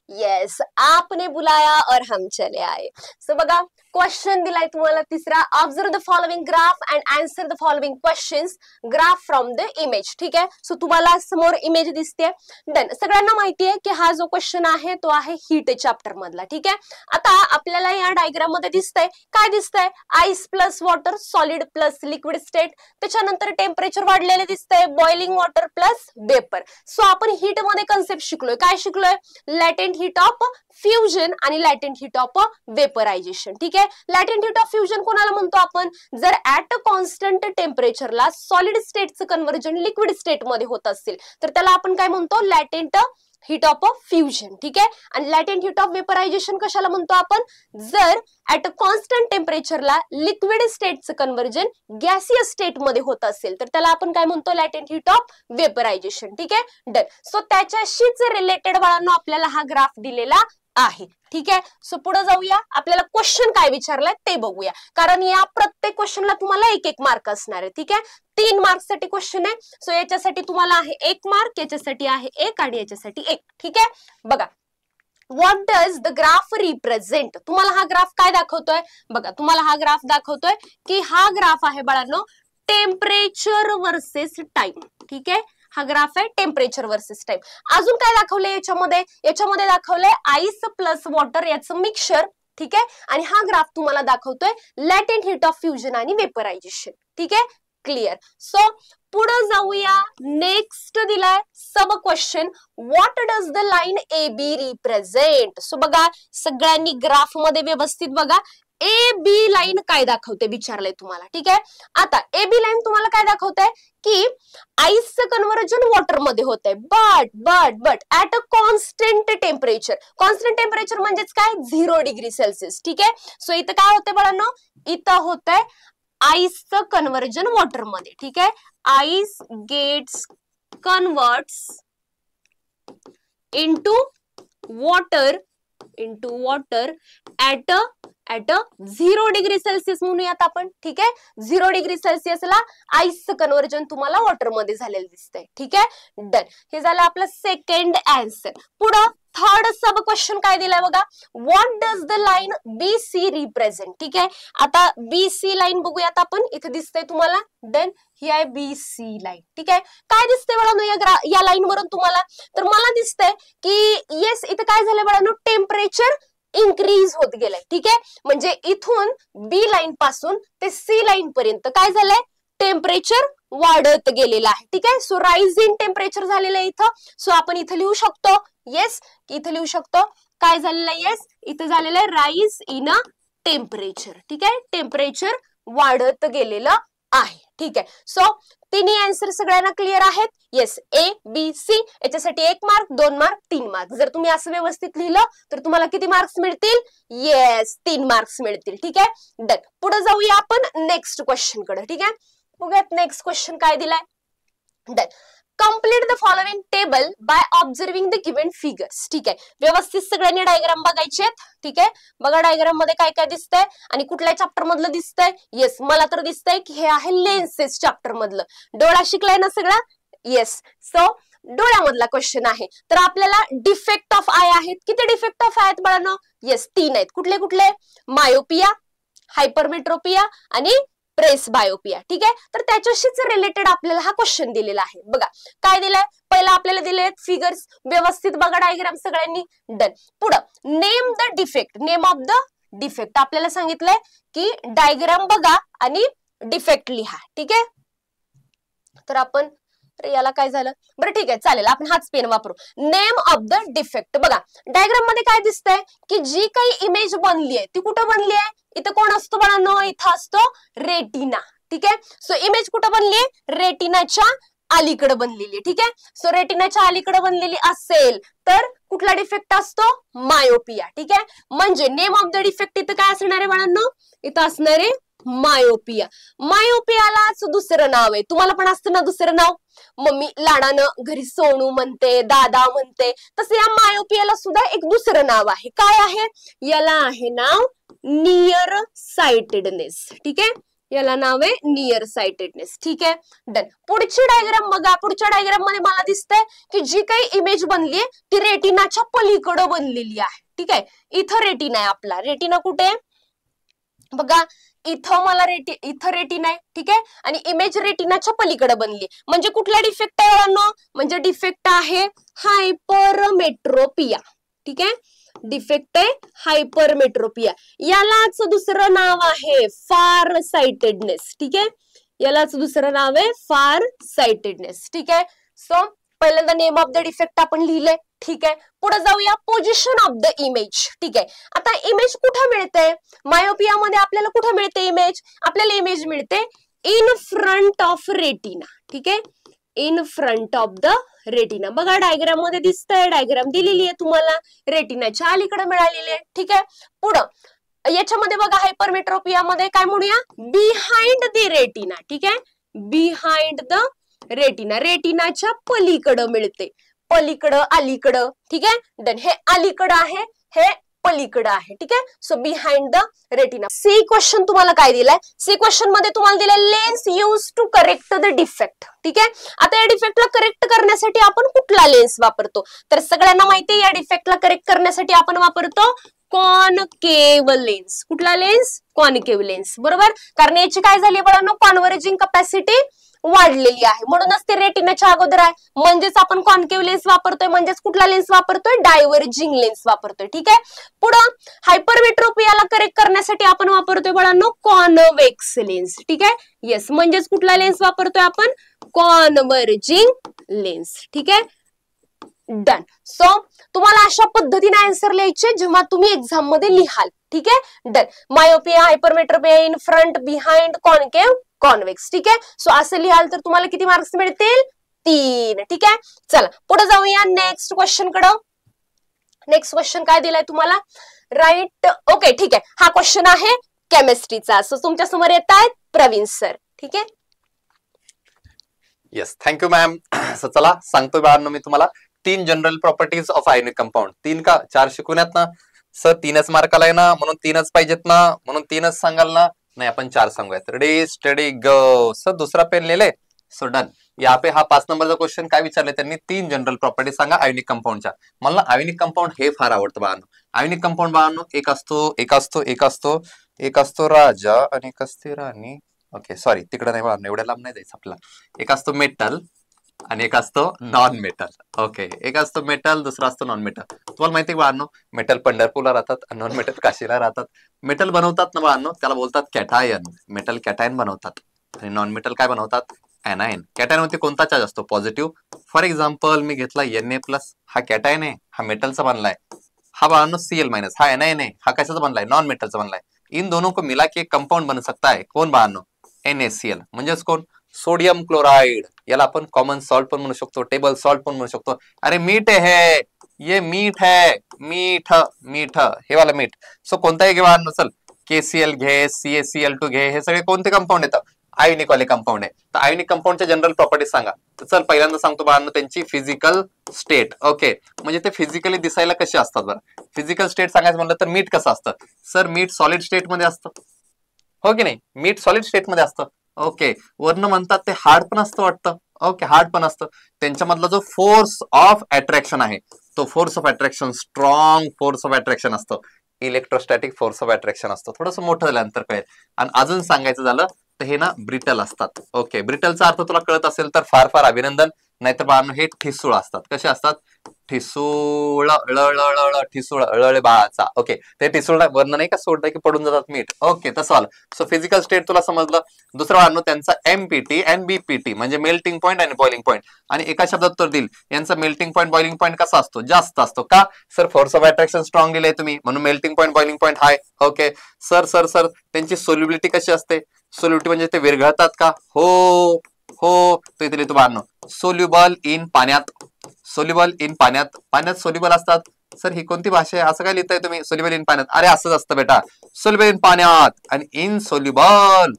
यस, आपने बुलाया और हम चले आए. सो बघा, क्वेश्चन दिलाय तुम्हाला तिसरा. Observe the following graph and answer the following questions. Graph from the image. ठीक आहे, सो तुम्हाला समोर इमेज दिसते. देन सगळ्यांना माहिती आहे की हा जो क्वेश्चन आहे तो आहे हीट चॅप्टर मधला. ठीक आहे, आता आपल्याला या डायग्राम मध्ये दिसतंय, काय दिसतंय, ice plus water, solid plus liquid state. त्याच्यानंतर टेम्परेचर वाढलेले दिसतंय, boiling water plus vapour. So आपण हीट मध्ये कन्सेप्ट शिकलोय. काय शिकलोय, लॅटेंट हीट ऑफ फ्युजन आणि लॅटेंट हीट ऑफ वेपरायझेशन. ठीक आहे, लॅटेंट हीट ऑफ फ्युजन कोणाला म्हणतो आपण, जर ऍट कॉन्स्टंट टेम्परेचरला सॉलिड स्टेटचं कन्व्हर्जन लिक्विड स्टेट मध्ये होत असेल तर त्याला आपण काय म्हणतो, लॅटेंट हीट ऑफ फ्युजन. ठीक आहे, आणि लॅटेंट हीट ऑफ वेपरायझेशन कशाला म्हणतो आपण, जर ऍट कॉन्स्टंट टेम्परेचरला लिक्विड स्टेटचं कन्व्हर्जन गॅसियस स्टेट मध्ये होत असेल तर त्याला आपण काय म्हणतो, लॅटेंट हीट ऑफ वेपरायझेशन. ठीक आहे, डन. सो त्याच्याशीच रिलेटेड बाळांनो आपल्याला हा ग्राफ दिलेला आहे. ठीक आहे, सो पुढे जाऊया. आपल्याला क्वेश्चन काय विचारलाय ते बघूया, कारण या प्रत्येक क्वेश्चनला तुम्हाला 1-1 मार्क असणार आहे. ठीक आहे, 3 मार्क साठी क्वेश्चन आहे. सो याच्यासाठी तुम्हाला आहे 1 मार्क, याच्यासाठी आहे 1 आणि याच्यासाठी 1. ठीक आहे, बघा, what does the graph represent. तुम्हाला हा ग्राफ काय दाखवतोय, बघा तुम्हाला हा ग्राफ दाखवतोय की हा ग्राफ आहे बाळांनो टेम्परेचर वर्सेस टाइम. ठीक आहे, हा ग्राफ आहे टेम्परेचर वर्सेस टाइम. अजून काय दाखवलंय याच्यामध्ये दाखवलंय आईस प्लस वॉटर याचं मिक्सचर. ठीक आहे, आणि हा ग्राफ तुम्हाला दाखवतोय लॅटेंट हीट ऑफ फ्युजन आणि वेपरायझेशन. ठीक आहे, क्लिअर. सो पुढे जाऊया. नेक्स्ट दिलाय sub question, what does the line AB represent. So बघा, सगळ्यांनी ग्राफ मध्ये व्यवस्थित बघा, AB लाईन काय दाखवते विचारलंय तुम्हाला. ठीक आहे, आता AB लाईन तुम्हाला काय दाखवते की आईसचं कन्व्हर्जन वॉटर मध्ये होत आहे, but at a constant temperature. Constant temperature म्हणजेच काय, 0 डिग्री सेल्सिअस. ठीक आहे, सो इथं काय होतंय बाळांनो, इथं होतंय आईसचं कन्व्हर्जन वॉटर मध्ये. ठीक आहे, ice gets converts into water at 0 degree Celsius म्हणूयात आपण. ठीक आहे, 0 डिग्री सेल्सिअसला आईसचं कन्व्हर्जन तुम्हाला वॉटर मध्ये झालेलं दिसतंय. ठीक आहे, डन. हे झालं आपलं सेकंड आन्सर. पुढं थर्ड सब क्वेश्चन काय दिलाय बघा, what does the line BC represent. ठीक आहे, आता BC लाईन बघूयात आपण. इथे दिसतंय तुम्हाला, डन. ही आहे BC लाईन. ठीक आहे, काय दिसतंय बाळांनो या लाईन वरून तुम्हाला, तर मला दिसतंय की येस इथं काय झालंय बाळांनो, टेम्परेचर इन्क्रीज होत गेलाय. ठीक आहे, म्हणजे इथून B लाईन पासून ते C लाईन पर्यंत काय झालंय, टेम्परेचर वाढत गेलेलं आहे. ठीक आहे, सो राईज इन टेम्परेचर झालेलं आहे इथं. सो आपण इथं लिहू शकतो, येस इथं लिहू शकतो काय झालेलं आहे, येस इथं झालेलं आहे राईज इन अ टेम्परेचर. ठीक आहे, टेम्परेचर वाढत गेलेलं आहे. ठीक आहे. सो तिन्ही आन्सर सगळ्यांना क्लिअर आहेत. येस, ए बी सी याच्यासाठी 1 मार्क, 2 मार्क, 3 मार्क. जर तुम्ही असं व्यवस्थित लिहिलं तर तुम्हाला किती मार्क्स मिळतील? येस, 3 मार्क्स मिळतील. ठीक आहे, डन. पुढे जाऊया आपण नेक्स्ट क्वेश्चन कडे. ठीक आहे, बघूयात नेक्स्ट क्वेश्चन काय दिलाय. Done. Complete the following table by observing the given figures. ठीक आहे, व्यवस्थित सगळ्यांनी डायग्राम बघायचे आहेत. ठीक आहे, बघा डायग्राम मध्ये काय काय दिसतंय आणि कुठल्या चॅप्टर मधलं दिसतंय. येस, मला तर दिसतंय की हे आहे लेन्सेस चॅप्टर मधलं. डोळा शिकलाय ना सगळा. येस, सो डोळ्यामधला क्वेश्चन आहे. तर आपल्याला डिफेक्ट ऑफ आय आहेत. किती डिफेक्ट ऑफ आय आहेत बाळांनो? येस, 3 आहेत. कुठले कुठले? मायोपिया, हायपरमेट्रोपिया आणि प्रेस बायोपिया. ठीक आहे, तर त्याच्याशीच रिलेटेड आपल्याला हा क्वेश्चन दिलेला आहे. बघा काय दिलंय. पहिला आपल्याला दिले फिगर्स. व्यवस्थित बघा डायग्राम सगळ्यांनी. डन. पुढं name the defect. Name of the defect आपल्याला सांगितलंय की डायग्राम बघा आणि डिफेक्ट लिहा. ठीक आहे, तर आपण याला काय झालं बरं. ठीक आहे, चालेल, आपण हाच पेन वापरू. Name of the defect. बघा डायग्राम मध्ये काय दिसतंय की जी काही इमेज बनली आहे ती कुठं बनली आहे? इथं कोण असतो बाळांनो? इथं असतो रेटिना. ठीक आहे, सो इमेज कुठं बनली आहे? रेटिनाच्या अलीकडे बनलेली. ठीक आहे, सो रेटिनाच्या अलीकडे बनलेली असेल तर कुठला डिफेक्ट असतो? मायोपिया. ठीक आहे, म्हणजे नेम ऑफ द डिफेक्ट इथं काय असणार आहे बाळांनो? इथं असणार आहे मायोपिया. मायोपियालाच दुसरं नाव आहे. तुम्हाला पण असतं ना दुसरं नाव? मम्मी लाडानं घरी सोनू म्हणते, दादा म्हणते, तसं या मायोपियाला सुद्धा एक दुसरं नाव आहे. काय आहे? याला आहे नाव नियर साइटेडनेस. ठीक आहे, याला नाव आहे नियर साइटेडनेस. ठीक आहे, डन. पुढची डायग्राम बघा. पुढच्या डायग्राम मध्ये मला दिसतंय की जी काही इमेज बनली आहे ती रेटिनाच्या पलीकडे बनलेली आहे. ठीक आहे, इथं रेटिना आहे आपला. रेटिना कुठे आहे? बघा इथं मला इथं रेटिना आहे. ठीक आहे, आणि इमेज रेटिनाच्या पलीकडे बनली. म्हणजे कुठला डिफेक्ट आहे बाळांनो? म्हणजे डिफेक्ट आहे हायपरमेट्रोपिया. ठीक आहे, डिफेक्ट आहे हायपरमेट्रोपिया. यालाच दुसरं नाव आहे फार साइटेडनेस. ठीक आहे, यालाच दुसरं नाव आहे फार साइटेडनेस. ठीक आहे, सो पहिल्यांदा नेम ऑफ द डिफेक्ट आपण लिहिले. ठीक आहे, पुढे जाऊया पोझिशन ऑफ द इमेज. ठीक आहे, आता इमेज कुठे मिळते? मायोपिया मध्ये आपल्याला कुठे मिळते इमेज? आपल्याला इमेज मिळते इन फ्रंट ऑफ रेटिना. ठीक आहे, in front of the retina. बघा डायग्राम मध्ये दिसतंय, डायग्राम दिलेली आहे तुम्हाला, रेटिनाच्या अलीकडे मिळालेली आहे. ठीक आहे, पुढं याच्यामध्ये बघा हायपरमेट्रोपिया मध्ये काय म्हणूया? Behind the retina. ठीक आहे, बिहाइंड द रेटिना. रेटिनाच्या पलीकडं मिळते. पलीकडं, अलीकडं. ठीक आहे, डन. हे अलीकडं आहे, हे पलीकडं आहे. ठीक आहे, so behind the retina. C question तुम्हाला काय दिलाय? सी क्वेश्चन मध्ये तुम्हाला दिलाय lens use to correct the defect. ठीक आहे, आता या डिफेक्टला करेक्ट करण्यासाठी आपण कुठला लेन्स वापरतो? तर सगळ्यांना माहिती आहे या डिफेक्टला करेक्ट करण्यासाठी आपण वापरतो कॉनकेव लेन्स. कुठला लेन्स? Concave lens. बरोबर, कारण याची काय झाली बाळांनो? कॉन्व्हर्जिंग कॅपॅसिटी वाढलेली आहे, म्हणूनच ते रेटिनाच्या अगोदर आहे. म्हणजेच आपण कॉन्केव लेन्स वापरतोय. म्हणजेच कुठला लेन्स वापरतोय? डायव्हर्जिंग लेन्स वापरतोय. ठीक आहे, पुढं हायपरमेट्रोपियाला करेक्ट करण्यासाठी आपण वापरतोय बाळांनो कॉन्व्हेक्स लेन्स. ठीक आहे, येस, म्हणजेच कुठला लेन्स वापरतोय आपण? Converging lens. ठीक आहे, डन. सो तुम्हाला अशा पद्धतीने आन्सर लिहायचे जेव्हा तुम्ही एक्झाम मध्ये लिहाल. ठीक आहे, done. Myopia, hypermetropia, in front, behind, concave, convex. ठीक आहे, सो असं लिहाल तर तुम्हाला किती मार्क्स मिळतील? 3. ठीक आहे, चला पुढे जाऊया नेक्स्ट क्वेश्चन कडे. नेक्स्ट क्वेश्चन काय दिलाय तुम्हाला? राईट. ओके, ठीक आहे, हा क्वेश्चन आहे केमिस्ट्रीचा. सो तुमच्या समोर येत आहेत प्रवीण सर. ठीक आहे, येस, थँक्यू मॅम. सो चला सांगतोय बाळांनो मी तुम्हाला 3 general properties of ionic compound. 3 का 4 शिकवण्यात ना सर? 3च मार्काला आहे ना, म्हणून 3च पाहिजेत ना, म्हणून 3च सांगाल ना? नहीं, अपन 4 सांगूयात. रेडी स्टडी गो. सर दूसरा पेन ले ले. So done. यहाँ पे हा 5 नंबरचा क्वेश्चन काय विचारले त्यांनी? 3 जनरल प्रॉपर्टी सांगा आयोनिक कंपाऊंडच्या. मला आयोनिक कंपाऊंड हे फार आवडतं बाळांनो. आयोनिक कंपाऊंड बाळांनो एक असतो राजा आणि एक असते राणी. ओके, सॉरी, तिकडे नाही बाळांनो, एवढ्या लांब नाही जायचं आपल्याला. एक असतो मेटल आणि एक असतो नॉन मेटल. ओके, एक असतो मेटल, दुसरा असतो नॉन मेटल. तुम्हाला माहिती आहे बाळांनो, मेटल पंढरपूरला राहतात, नॉन मेटल काशीला राहतात. मेटल बनवतात ना बाळांनो, त्याला बोलतात कॅटायन. मेटल कॅटायन बनवतात आणि नॉन मेटल काय बनवतात? एनायन. कॅटायन मध्ये कोणता चार्ज असतो? पॉझिटिव्ह. फॉर एक्झाम्पल मी घेतला Na+, हा कॅटायन आहे, हा मेटलचा बनलाय. हा बाळांनो Cl-, हा एनायन आहे, हा कशाचा बनलाय? नॉन मेटलचा बनलाय. इन दोनों को मिला के कंपाउंड बन सकता है. कौन बाळांनो? NaCl म्हणजेच कोण, सोडियम क्लोराइड. याला आपण कॉमन सॉल्ट पण म्हणू शकतो, टेबल सॉल्ट पण म्हणू शकतो. अरे मीठ है, ये मीठ है, मीठ मीठ हे वाला मीठ. सो कोणताही घे बाळांनो, चल KCl घे, CaCl2 घे, हे सगळे कोणते कंपाऊंड येतात, आयोनिक वाले कंपाऊंड आहे. तर आयोनिक कंपाऊंडच्या जनरल प्रॉपर्टीज सांगा. तर चल पहिल्यांदा सांगतो बाळांनो त्यांची फिजिकल स्टेट. ओके, म्हणजे ते फिजिकली दिसायला कसे असतात बरं. फिजिकल स्टेट सांगायचं म्हणलं तर मीठ कसं असतं सर, मीठ सॉलिड स्टेट मध्ये असतं, हो की नाही, मीठ सॉलिड स्टेट मध्ये असतं. ओके, वर्ण म्हणतात ते हार्ड पण असतं वाटतं. ओके, हार्ड पण असतं. त्यांच्यामधला जो फोर्स ऑफ अट्रॅक्शन आहे तो force of attraction strong force of attraction असतो, इलेक्ट्रोस्टॅटिक फोर्स ऑफ अट्रॅक्शन असतो. थोडंसं मोठं झाल्यानंतर कळेल. आणि अजून सांगायचं झालं तर हे ना ब्रिटल असतात. ओके, ब्रिटलचा अर्थ तुला कळत असेल तर फार फार अभिनंदन. नाहीतर बाळांनो हे ठिसूळ असतात. कसे असतात, ठिसूळ, ठिसूळ बाळाचा. ओके, ते ठिसूळ वर्ण नाही का सोडलं की पडून जातात मीठ. ओके, तसं आलं. सो फिजिकल स्टेट तुला समजलं. दुसरं बाळांनो त्यांचा MPT आणि BPT म्हणजे मेल्टिंग पॉईंट आणि बॉइलिंग पॉईंट. आणि एका शब्दात उत्तर देईल, यांचा मेल्टिंग पॉईंट बॉइलिंग पॉईंट कसा असतो, जास्त असतो. का sir, force of attraction strong दिले तुम्ही म्हणून मेल्टिंग पॉईंट बॉइलिंग पॉईंट हाय. ओके सर, सर सर त्यांची सोल्युबिलिटी कशी असते, सोल्युबिलिटी म्हणजे ते विरघळतात का, हो हो. तो इथे लिहितो बाळांनो, सोल्युबल इन पाण्यात, सोल्युबल इन पाण्यात, पाण्यात सोल्युबल असतात. सर ही कोणती भाषा आहे, असं काय लिहिताय तुम्ही, सोल्युबल इन पाण्यात. अरे असंच असतं बेटा, सोल्युबल इन पाण्यात आणि in soluble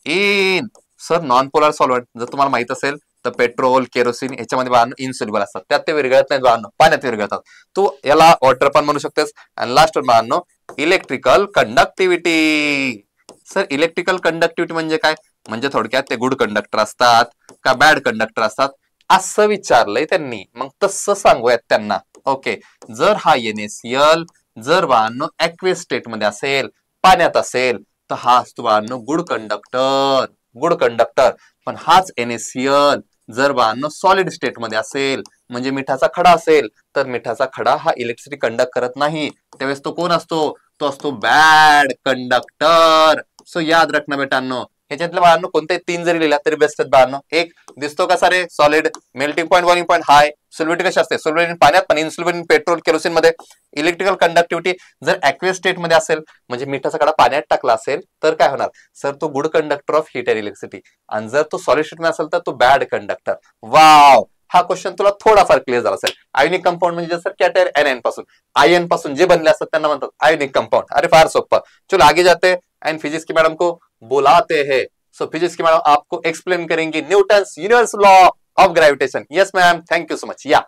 in. Sir non polar solvent जर तुम्हाला माहित असेल तर पेट्रोल, केरोसिन याच्यामध्ये बाळांनो इनसोल्युबल असतात, त्यात ते विरघळत नाहीत बाळांनो, पाण्यात विरघळतात. तू याला वॉटर पण म्हणू शकतेस. आणि लास्ट बाळांनो electrical conductivity. Sir electrical conductivity म्हणजे काय, म्हणजे थोडक्यात ते गुड कंडक्टर असतात का बॅड कंडक्टर असतात असं विचारलंय त्यांनी, मग तसं सांगूयात त्यांना. ओके, जर हा NaCl जर बाळांनो ऍक्वेस स्टेट मध्ये असेल, पाण्यात असेल, तर हा असतो बाळांनो गुड कंडक्टर, गुड कंडक्टर. पण हाच NaCl जर बाळांनो सॉलिड स्टेट मध्ये असेल, म्हणजे मिठाचा खडा असेल, तर मिठाचा खडा हा इलेक्ट्रिसिटी कंडक्ट करत नाही, त्यावेळेस तो कोण असतो, तो असतो बॅड कंडक्टर. सो याद रखना बेटांनो, ह्याच्यातल्या बाळांनो कोणते तीन जरी लिहिला तरी बेस्ट आहेत बाळांनो. एक दिसतो कसा रे, solid, melting point boiling point high, solubility कशी असते, सोल्युबिलिटी पाण्यात पण इनसोल्युबल पेट्रोल केरोसिन मध्ये. इलेक्ट्रिकल कंडक्टिव्हिटी जर ऍक्वेस स्टेट मध्ये असेल, म्हणजे मिठाचा खडा पाण्यात टाकला असेल तर काय होणार सर, तो good conductor of heat and electricity. आणि जर तो सॉलिड स्टेट मध्ये असेल तर तो बॅड कंडक्टर. वाव, हा क्वेश्चन तुला थोडाफार क्लिअर झाला असेल. आयोनिक कंपाऊंड म्हणजे जसं कॅटायन एनायन पासून, आयन पासून जे बनले असतात त्यांना म्हणतात आयोनिक कंपाऊंड. अरे फार सोपं. चलो आगे जाते एंड फिजिक्स की मैडम को बुलाते हैं. सो फिजिक्स की मैडम आपको एक्सप्लेन करेंगी Newton's universal law of gravitation. Yes ma'am, thank you so much. या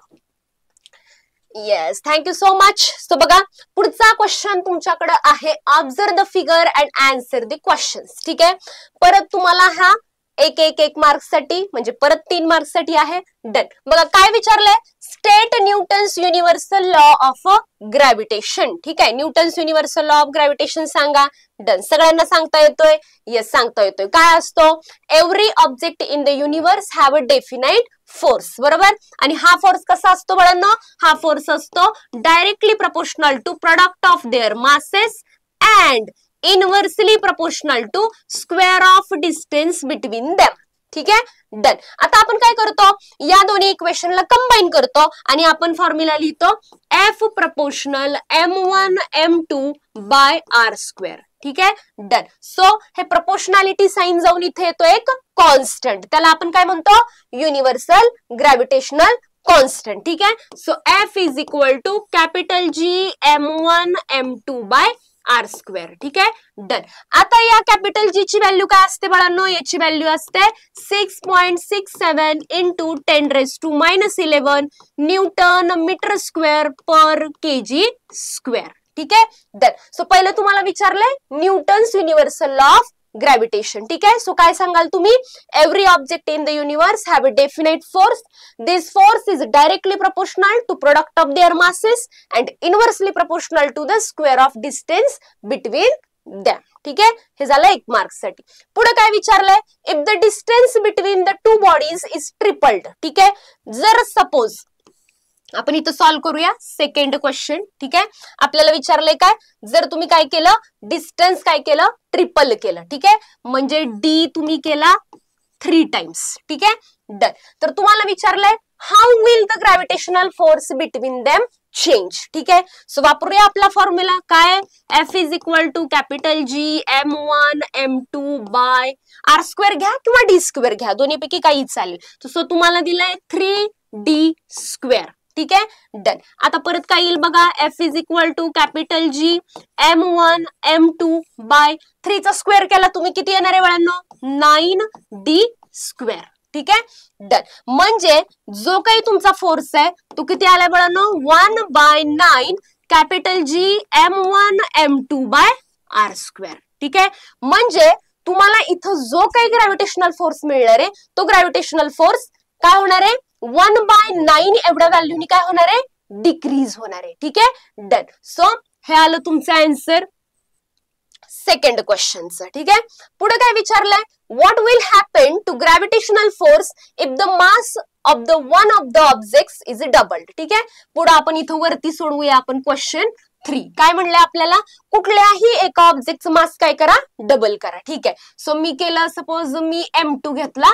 yes, thank you so much. So बघा पुढचा क्वेश्चन तुमच्याकडे आहे, observe the figure and answer the questions. ठीक आहे, परत तुम्हाला हा एक मार्क्स साठी म्हणजे परत 3 मार्क्स साठी आहे. डन. बघा काय विचारलंय, state Newton's universal law of gravitation. ठीक आहे, Newton's universal law of gravitation सांगा. डन. सगळ्यांना सांगता येतोय, येस सांगता येतोय. काय असतो, every object in the universe have a definite force. बरोबर. आणि हा फोर्स कसा असतो बाळांनो, हा फोर्स असतो directly proportional to product of their masses and inversely proportional to square of distance between them. ठीक आहे, डन. आता आपण काय करतो, या दोन्ही इक्वेशनला कंबाईन करतो आणि आपण फॉर्म्युला लिहितो F proportional M1 M2 by R square. ठीक आहे, डन. सो हे प्रपोर्शनॅलिटी साइन जाऊन इथे येतो एक कॉन्स्टंट, त्याला आपण काय म्हणतो, युनिव्हर्सल ग्रॅव्हिटेशनल कॉन्स्टंट. ठीक आहे, so F is equal to capital G M1 M2 by R square. ठीक आहे, डन. आता या कॅपिटल G ची व्हॅल्यू काय असते बाळांनो, याची व्हॅल्यू असते 6.67 into 10⁻11 newton metre square per kg square. ठीक आहे, डन. सो पहिलं तुम्हाला विचारलंय Newton's universal law of gravitation. ठीक आहे, सो काय सांगाल तुम्ही, every object in the universe have a definite force. This force is directly proportional to product of their masses and inversely proportional to the square of distance between them. ठीक आहे, हे झालं 1 marks साठी. पुढे काय विचारलंय, if the distance between the two bodies is tripled. ठीक आहे, जर सपोज आपण इथं सॉल्व्ह करूया सेकंड क्वेश्चन. ठीक आहे, आपल्याला विचारलंय काय, जर तुम्ही काय केलं, डिस्टन्स काय केलं, ट्रिपल केलं. ठीक आहे, म्हणजे डी तुम्ही केला 3 टाइम्स. ठीक आहे, डन. तर तुम्हाला विचारलंय how will the gravitational force between them change. ठीक आहे, सो वापरूया आपला फॉर्म्युला. काय? F is equal to capital G M1 M2 by R square घ्या किंवा D स्क्वेअर घ्या, दोन्हीपैकी काही चालेल. सो तुम्हाला दिलंय 3D स्क्वेअर. ठीक आहे, डन. आता परत काय येईल बघा, F is equal to capital G M1 M2 by 3 चा स्क्वेअर केला तुम्ही किती येणार आहे बाळांनो? 9D square. ठीक आहे, डन. म्हणजे जो काही तुमचा फोर्स आहे तो किती आलाय बाळांनो? 1/9 capital G M1 M2 by R square. ठीक आहे, म्हणजे तुम्हाला इथं जो काही ग्रॅव्हिटेशनल फोर्स मिळणार आहे तो ग्रॅव्हिटेशनल फोर्स काय होणार आहे? 1/9 एवढ्या व्हॅल्यूनी काय होणार आहे? डिक्रीज होणार आहे. ठीक आहे, डन. सो हे आलं तुमचं आन्सर सेकंड क्वेश्चनचं. ठीक आहे, पुढे काय विचारलंय? What will happen to gravitational force if the mass of the one of the objects is doubled. ठीक आहे, पुढे आपण इथं वरती सोडवूया आपण क्वेश्चन 3. काय म्हणलंय आपल्याला? कुठल्याही एका ऑब्जेक्टचं मास काय करा? डबल करा. ठीक आहे, सो मी केलं, सपोज मी M2 घेतला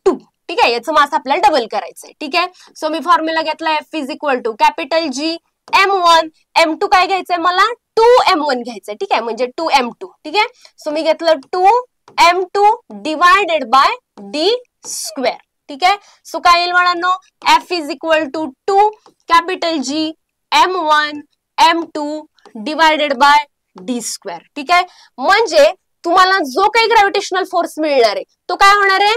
2. ठीक आहे, याचं मास आपल्याला डबल करायचंय. ठीक आहे, सो मी फॉर्म्युला घेतला F is equal to capital G M1 M2 काय घ्यायचंय मला? 2M1 घ्यायचंय. ठीक आहे, म्हणजे 2M2. ठीक आहे, सो मी घेतलं 2M2 divided by D square. ठीक आहे, सो काय येईल बाळांनो? F is equal to 2 capital G M1 M2 divided by D square. ठीक आहे, म्हणजे तुम्हाला जो काही ग्रॅव्हिटेशनल फोर्स मिळणार आहे तो काय होणार आहे?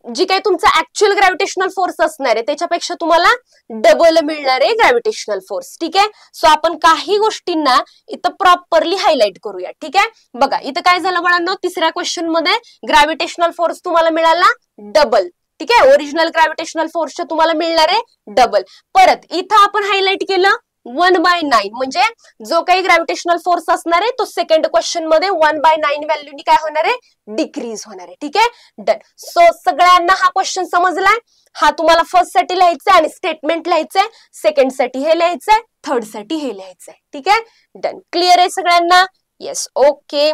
जी काही तुमचा ऍक्च्युअल ग्रॅव्हिटेशनल फोर्स असणार आहे त्याच्यापेक्षा तुम्हाला डबल मिळणार आहे ग्रॅव्हिटेशनल फोर्स. ठीक आहे, सो आपण काही गोष्टींना इथं प्रॉपरली हायलाइट करूया. ठीक आहे, बघा इथं काय झालं बाळांनो? तिसऱ्या क्वेश्चन मध्ये ग्रॅव्हिटेशनल फोर्स तुम्हाला मिळाला डबल. ठीक आहे, ओरिजिनल ग्रॅव्हिटेशनल फोर्सच्या तुम्हाला मिळणार आहे डबल. परत इथं आपण हायलाइट केलं 1/9, म्हणजे जो काही ग्रॅव्हिटेशनल फोर्स असणार आहे तो सेकंड क्वेश्चन मध्ये 1/9 व्हॅल्यूनी काय होणार आहे? डिक्रीज होणार आहे. ठीक आहे, डन. सो सगळ्यांना हा क्वेश्चन समजलाय? हा तुम्हाला फर्स्ट साठी लिहायचंय आणि स्टेटमेंट लिहायचंय, सेकंड साठी हे लिहायचंय, थर्ड साठी हे लिहायचंय. ठीक आहे, डन. क्लिअर आहे सगळ्यांना? Yes, okay.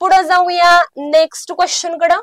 पुढे जाऊया नेक्स्ट क्वेश्चन कडे.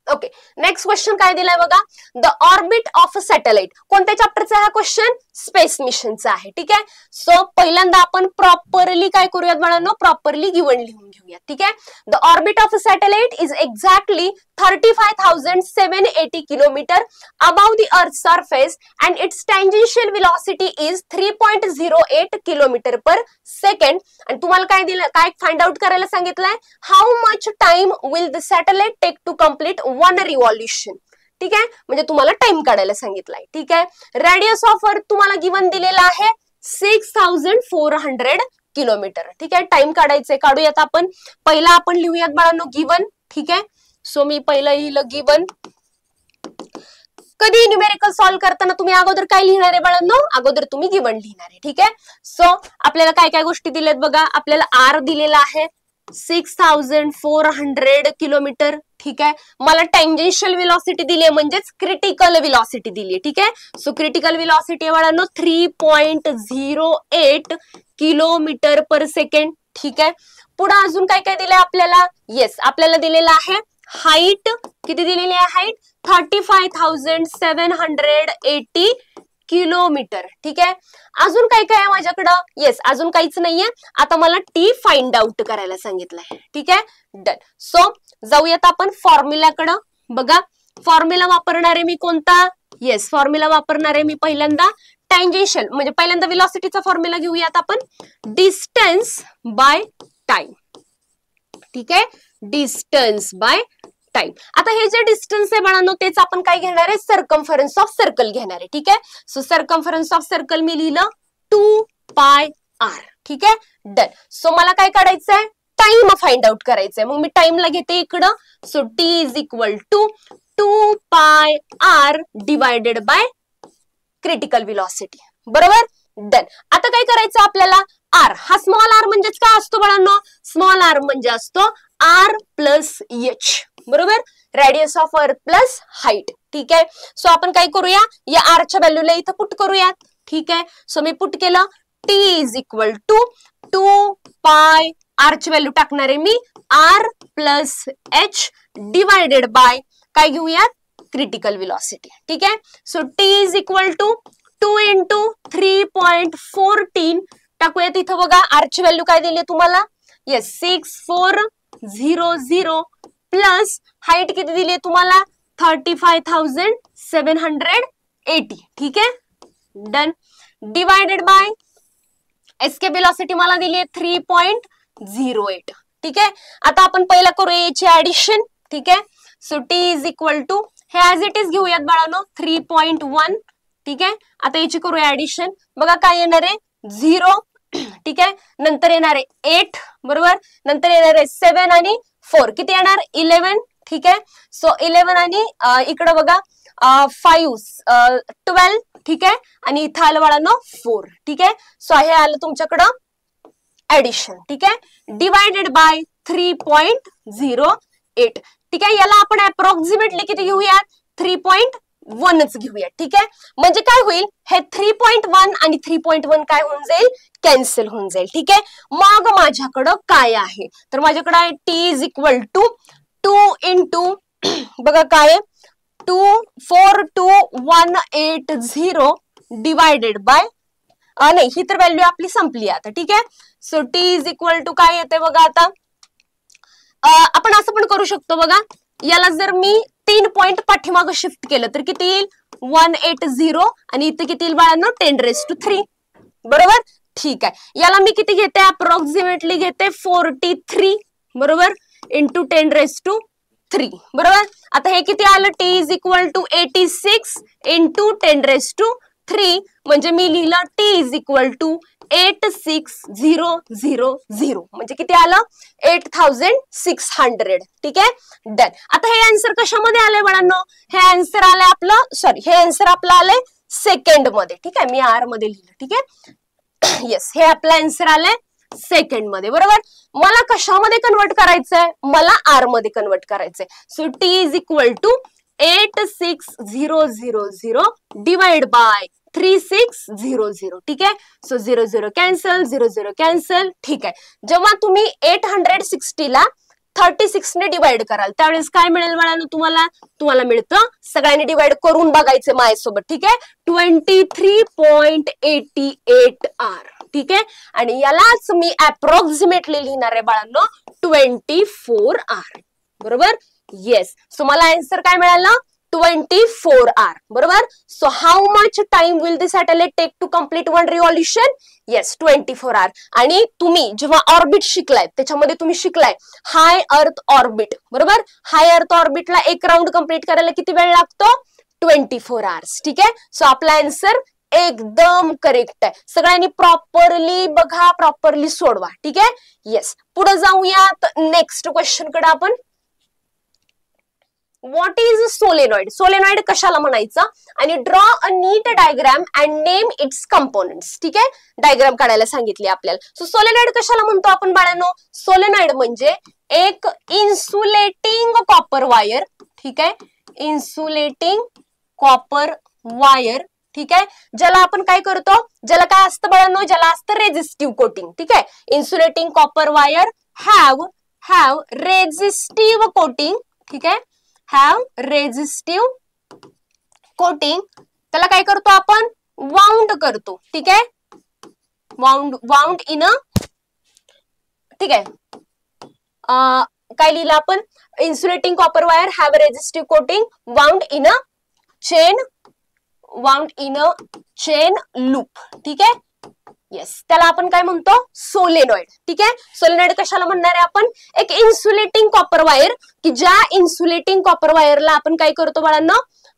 ओके, नेक्स्ट क्वेश्चन काय दिलाय बघा? The orbit of a satellite. कोणत्या चॅप्टरचा हा क्वेश्चन? स्पेस मिशनचा आहे. ठीक आहे, सो पहिल्यांदा आपण प्रॉपरली काय करूयात बाळांनो? प्रॉपरली गिवन लिहून घेऊयात. ठीक आहे, the orbit of a satellite is exactly 35,780 kilometre above the Earth's surface and its tangential velocity is 3.08 kilometre per second. आणि तुम्हाला काय दिलं? काय फाइंड आउट करायला सांगितलंय? How much time will the satellite take to complete 1 revolution. ठीक आहे, म्हणजे तुम्हाला टाइम काढायला सांगितलाय. ठीक आहे, रेडियस ऑफ अर्थ तुम्हाला गिवन दिलेला आहे 6,400 किलोमीटर. ठीक आहे, टाइम काढायचंय, काढूयात आपण. पहिला आपण लिहूयात बाळांनो गिवन. ठीक आहे, सो मी पहिलं लिहिलं गिवन. कधी न्यूमेरिकल सॉल्व्ह करताना तुम्ही अगोदर काय लिहिणार आहे बाळांनो? अगोदर तुम्ही गिवन लिहिणार आहे. ठीक आहे, सो आपल्याला काय काय गोष्टी दिल्यात बघा. आपल्याला R दिलेला आहे 6,400 किलोमीटर. ठीक आहे, मला टँजेन्शियल व्हेलॉसिटी दिली आहे, म्हणजेच क्रिटिकल व्हेलॉसिटी दिली आहे. ठीक आहे, सो क्रिटिकल व्हेलॉसिटी बाळांनो 3.08 किलोमीटर पर सेकंड. ठीक आहे, पुढे अजून काय काय दिलंय आपल्याला? येस, आपल्याला दिलेला आहे हाईट. किती दिलेली आहे हाईट? 35,780 किलोमीटर. ठीक आहे, अजून काय काय आहे माझ्याकडं? येस, अजून काहीच नाहीये. आता मला टी फाइंड आउट करायला सांगितलंय. ठीक आहे, डन. सो जाऊयात आपण फॉर्म्युलाकडं. बघा फॉर्म्युला वापरणार आहे मी कोणता? येस, फॉर्म्युला वापरणार आहे मी पहिल्यांदा टँजेन्शियल, म्हणजे पहिल्यांदा व्हेलॉसिटीचा फॉर्म्युला घेऊयात आपण. Distance by time. ठीक आहे, डिस्टन्स बाय टाइम. आता हे जे डिस्टन्स आहे बाळांनो तेच आपण काय घेणार आहे? सर्कम्फरन्स ऑफ सर्कल घेणार आहे. ठीक आहे, सो सर्कम्फरन्स ऑफ सर्कल मी लिहिलं 2πr. ठीक आहे, डन. सो मला काय काढायचंय? टाइम फाइंड आउट करायचंय. मग मी टाइमला घेते इकडं. So T is equal to 2πr divided by critical velocity. बरोबर, डन. आता काय करायचं आपल्याला? आर, हा स्मॉल आर म्हणजेच काय असतो बाळांनो? स्मॉल आर म्हणजे असतो R प्लस H. बरोबर, radius of earth plus height. ठीक आहे, सो आपण काय करूया? या आरच्या व्हॅल्यूला इथं पुट करूयात. ठीक आहे, सो मी पुट केलं T इज इक्वल टू 2π. आरची व्हॅल्यू टाकणार आहे मी R plus H divided by काय घेऊयात? Critical velocity. ठीक आहे, so T is equal to 2 into 3.14 टाकूया तिथं बघा. आरची व्हॅल्यू काय दिली तुम्हाला? येस 6400 प्लस हाईट किती दिली आहे तुम्हाला? 35,780. ठीक आहे, done. Divided by escape velocity मला दिली आहे 3.08. ठीक आहे, आता आपण पहिला करूया याची ऍडिशन. ठीक आहे, so T is equal to हे ऍज इट इज घेऊयात बाळांनो 3.1. ठीक आहे, आता याची करूया ऍडिशन. बघा काय येणार आहे 0. ठीक आहे, नंतर येणार आहे 8 बरोबर, नंतर येणार आहे 7 आणि 4 किती येणार 11. ठीक आहे, सो 11 आणि इकडं बघा 5 12. ठीक आहे, आणि इथं आलं बाळांनो 4. ठीक आहे, सो हे आलं तुमच्याकडं ऍडिशन. ठीक आहे, डिवायडेड बाय 3.08. ठीक आहे, याला आपण अप्रॉक्सिमेटली किती घेऊयात 3.1च घेऊयात. ठीक आहे, म्हणजे काय होईल हे 3.1 आणि 3.1 काय होऊन जाईल कॅन्सल होऊन जाईल. ठीक आहे, मग माझ्याकडं काय आहे तर माझ्याकडे आहे T is equal to 2 into बघा काय 242,180 डिवायडेड बाय नाही ही तर व्हॅल्यू आपली संपली आता. ठीक आहे, so T is equal to काय येते बघा. आता आपण असं पण करू शकतो बघा, याला जर मी 3 पॉइंट पाठीमागं शिफ्ट केलं तर किती येईल 180 आणि इथे किती येईल बाळांनो 10⁻³ बरोबर. ठीक आहे, याला मी किती घेते अप्रॉक्सिमेटली घेते 43 बरोबर इंटू 10⁻³ बरोबर. आता हे किती आलं T is equal to 86 into 10⁻³ म्हणजे मी लिहिलं टी इज इक्वल टू 86,000 म्हणजे किती आलं 8,600. ठीक आहे, डन. आता हे आन्सर कशामध्ये आलंय बाळांनो? हे आन्सर आलंय आपलं हे आन्सर आपलं आलंय सेकंड मध्ये. ठीक आहे, मी आर मध्ये लिहिलं. ठीक आहे, येस हे आपलं आन्सर आलंय सेकंड मध्ये बरोबर. मला कशामध्ये कन्वर्ट करायचंय? मला आर मध्ये कन्वर्ट करायचंय. So T is equal to 86,000 divide by 3600. ठीक आहे, सो 00 कॅन्सल 00 कॅन्सल. ठीक आहे, जेव्हा तुम्ही 860 ला 36 ने डिवाइड कराल त्यावेळेस काय मिळेल बाळांनो तुम्हाला मिळतं सगळ्यांनी डिवाइड करून बघायचं माझ्यासोबत. ठीक आहे, 23.88 आर. ठीक आहे, आणि यालाच मी अप्रॉक्सिमेटली लिहिणार आहे बाळांनो 24 आर बरोबर. येस, सो मला आन्सर काय मिळालं 24 आर बरोबर. So how much time will the satellite take to complete one revolution? Yes 24 hour. आणि तुम्ही जेव्हा ऑर्बिट शिकलाय त्याच्यामध्ये तुम्ही शिकलाय हाय अर्थ ऑर्बिट बरोबर. हाय अर्थ ऑर्बिटला एक राऊंड कम्प्लीट करायला किती वेळ लागतो 24 आवर्स. ठीक आहे, सो आपला आन्सर एकदम करेक्ट आहे. सगळ्यांनी प्रॉपरली बघा, प्रॉपरली सोडवा. ठीक आहे, येस पुढे जाऊयात नेक्स्ट क्वेश्चन कडे आपण. What is solenoid? सोलेनॉइड कशाला म्हणायचं? आणि draw a neat diagram and name it's components. ठीक आहे, डायग्राम काढायला सांगितली आपल्याला. सो सोलेनॉइड कशाला म्हणतो आपण बाळांनो? सोलेनॉइड म्हणजे एक इन्सुलेटिंग कॉपर वायर. ठीक आहे, इन्सुलेटिंग कॉपर वायर. ठीक आहे, ज्याला आपण काय करतो, ज्याला काय असतं बाळांनो, ज्याला असतं रेझिस्टिव्ह कोटिंग. ठीक आहे, insulating copper wire have resistive coating. ठीक आहे, हॅव रेझिस्टिव्ह कोटिंग. त्याला काय करतो आपण वाउंड करतो. ठीक आहे, वाउंड इन अ. ठीक आहे, काय लिहिलं आपण insulating copper wire have resistive coating wound in a chain loop. ठीक आहे, येस त्याला आपण काय म्हणतो सोलेनॉइड. ठीक आहे, सोलेनॉइड कशाला म्हणणार आहे आपण? एक इन्सुलेटिंग कॉपर वायर की ज्या इन्सुलेटिंग कॉपर वायरला आपण काय करतो बाळांना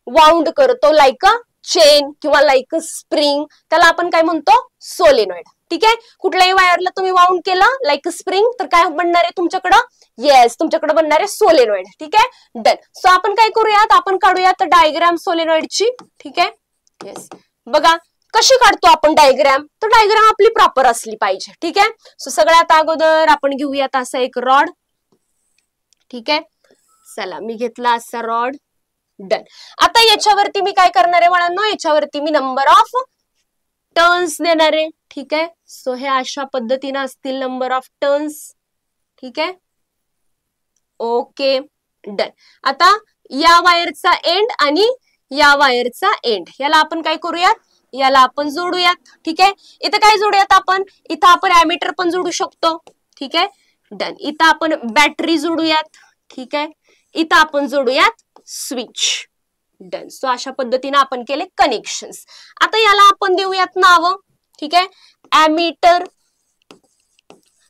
वाउंड करतो लाईक अ चेन किंवा लाईक अ स्प्रिंग. त्याला आपण काय म्हणतो सोलेनॉइड. ठीक आहे, कुठल्याही वायरला तुम्ही वाउंड केलं लाईक अ स्प्रिंग तर काय बनणार आहे तुमच्याकडं? येस तुमच्याकडे बनणार आहे सोलेनॉइड. ठीक आहे, डन. सो आपण काय करूयात, आपण काढूयात डायग्राम सोलेनॉइडची. ठीक आहे, येस बघा कशी काढतो आपण डायग्राम, तर डायग्राम आपली प्रॉपर असली पाहिजे. ठीक आहे, सो सगळ्यात अगोदर आपण घेऊयात असा एक रॉड. ठीक आहे, चला मी घेतला असा रॉड. डन. आता याच्यावरती मी काय करणार आहे बाळांनो, याच्यावरती मी नंबर ऑफ टर्न्स देणार आहे. ठीक आहे, सो हे अशा पद्धतीने असतील नंबर ऑफ टर्न्स. ठीक आहे, ओके डन. आता या वायरचा एंड आणि या वायरचा एंड याला आपण काय करूयात याला आपण जोडूयात. ठीक आहे, इथं काय जोडूयात आपण, इथं आपण ऍमीटर पण जोडू शकतो. ठीक आहे, डन. इथं आपण बॅटरी जोडूयात. ठीक आहे, इथं आपण जोडूयात स्विच. डन. सो अशा पद्धतीने आपण केले कनेक्शन्स. आता याला आपण देऊयात नाव. ठीक आहे, ऍमीटर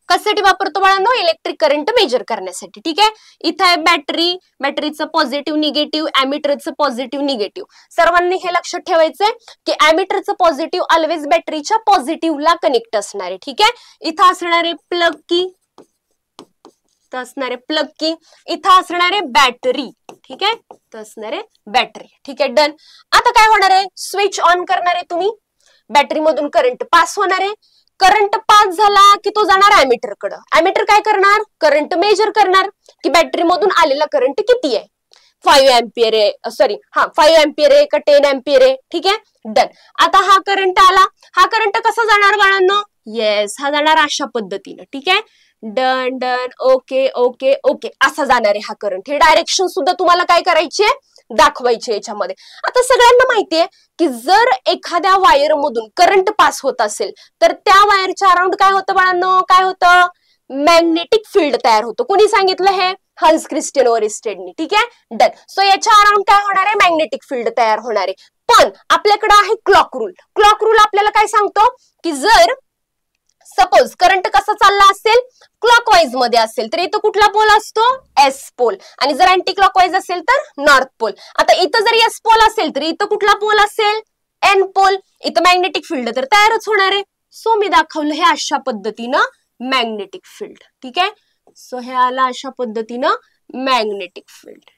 कशासाठी वापरतो बाळांनो, इलेक्ट्रिक करंट मेजर करण्यासाठी. ठीक आहे, इथं आहे बॅटरी, बॅटरीचं पॉझिटिव्ह निगेटिव्ह, ऍमीटरचं पॉझिटिव्ह निगेटिव्ह. सर्वांनी हे लक्षात ठेवायचंय की ऍमीटरचं पॉझिटिव्ह ऑलवेज बॅटरीच्या पॉझिटिव्हला कनेक्ट असणार आहे. ठीक आहे, इथं असणारे प्लग की, इथं असणारे प्लग की, इथं असणारे बॅटरी. ठीक आहे, इथं असणारे बॅटरी. ठीक आहे, डन. आता काय होणार आहे, स्विच ऑन करणार आहे तुम्ही, बॅटरी मधून करंट पास होणार आहे. करंट पास झाला की तो जाणार ऍमीटर कडे. ऍमीटर काय करणार, करंट मेजर करणार की बॅटरी मधून आलेला करंट किती आहे, 5 एम्पियर आहे, सॉरी 5 एम्पियर आहे का 10 एम्पियर आहे. ठीक आहे, डन. आता हा करंट आला, हा करंट कसा जाणार बाळांनो, येस हा जाणार अशा पद्धतीने. ठीक आहे, done done, okay okay okay, असा जाणार आहे हा करंट. हे डायरेक्शन सुद्धा तुम्हाला काय करायची आहे, दाखवायचे याच्यामध्ये. आता सगळ्यांना माहितीये की जर एखाद्या वायर मधून करंट पास होत असेल तर त्या वायरच्या अराउंड काय होतं बाळांनो, काय होतं, मॅग्नेटिक फील्ड तयार होतो. कोणी सांगितलं हे, हन्स क्रिस्टियन ओरिस्टेडनी. ठीक आहे, डन. सो याच्या अराउंड काय होणार आहे, मॅग्नेटिक फील्ड तयार होणार आहे. पण आपल्याकडे आहे क्लॉक रूल. क्लॉक रूल आपल्याला काय सांगतो की जर सपोज करंट कसा चालला असेल, क्लॉकवाईज मध्ये असेल तर इथं कुठला पोल असतो, एस पोल, आणि जर अँटी क्लॉकवाईज असेल तर नॉर्थ पोल. आता इथं जर एस पोल असेल तर इथं कुठला पोल असेल, एन पोल. इथं मॅग्नेटिक फील्ड तर तयारच होणार आहे. सो मी दाखवलं हे अशा पद्धतीनं मॅग्नेटिक फील्ड. ठीक आहे, सो हे आलं अशा पद्धतीनं मॅग्नेटिक फील्ड.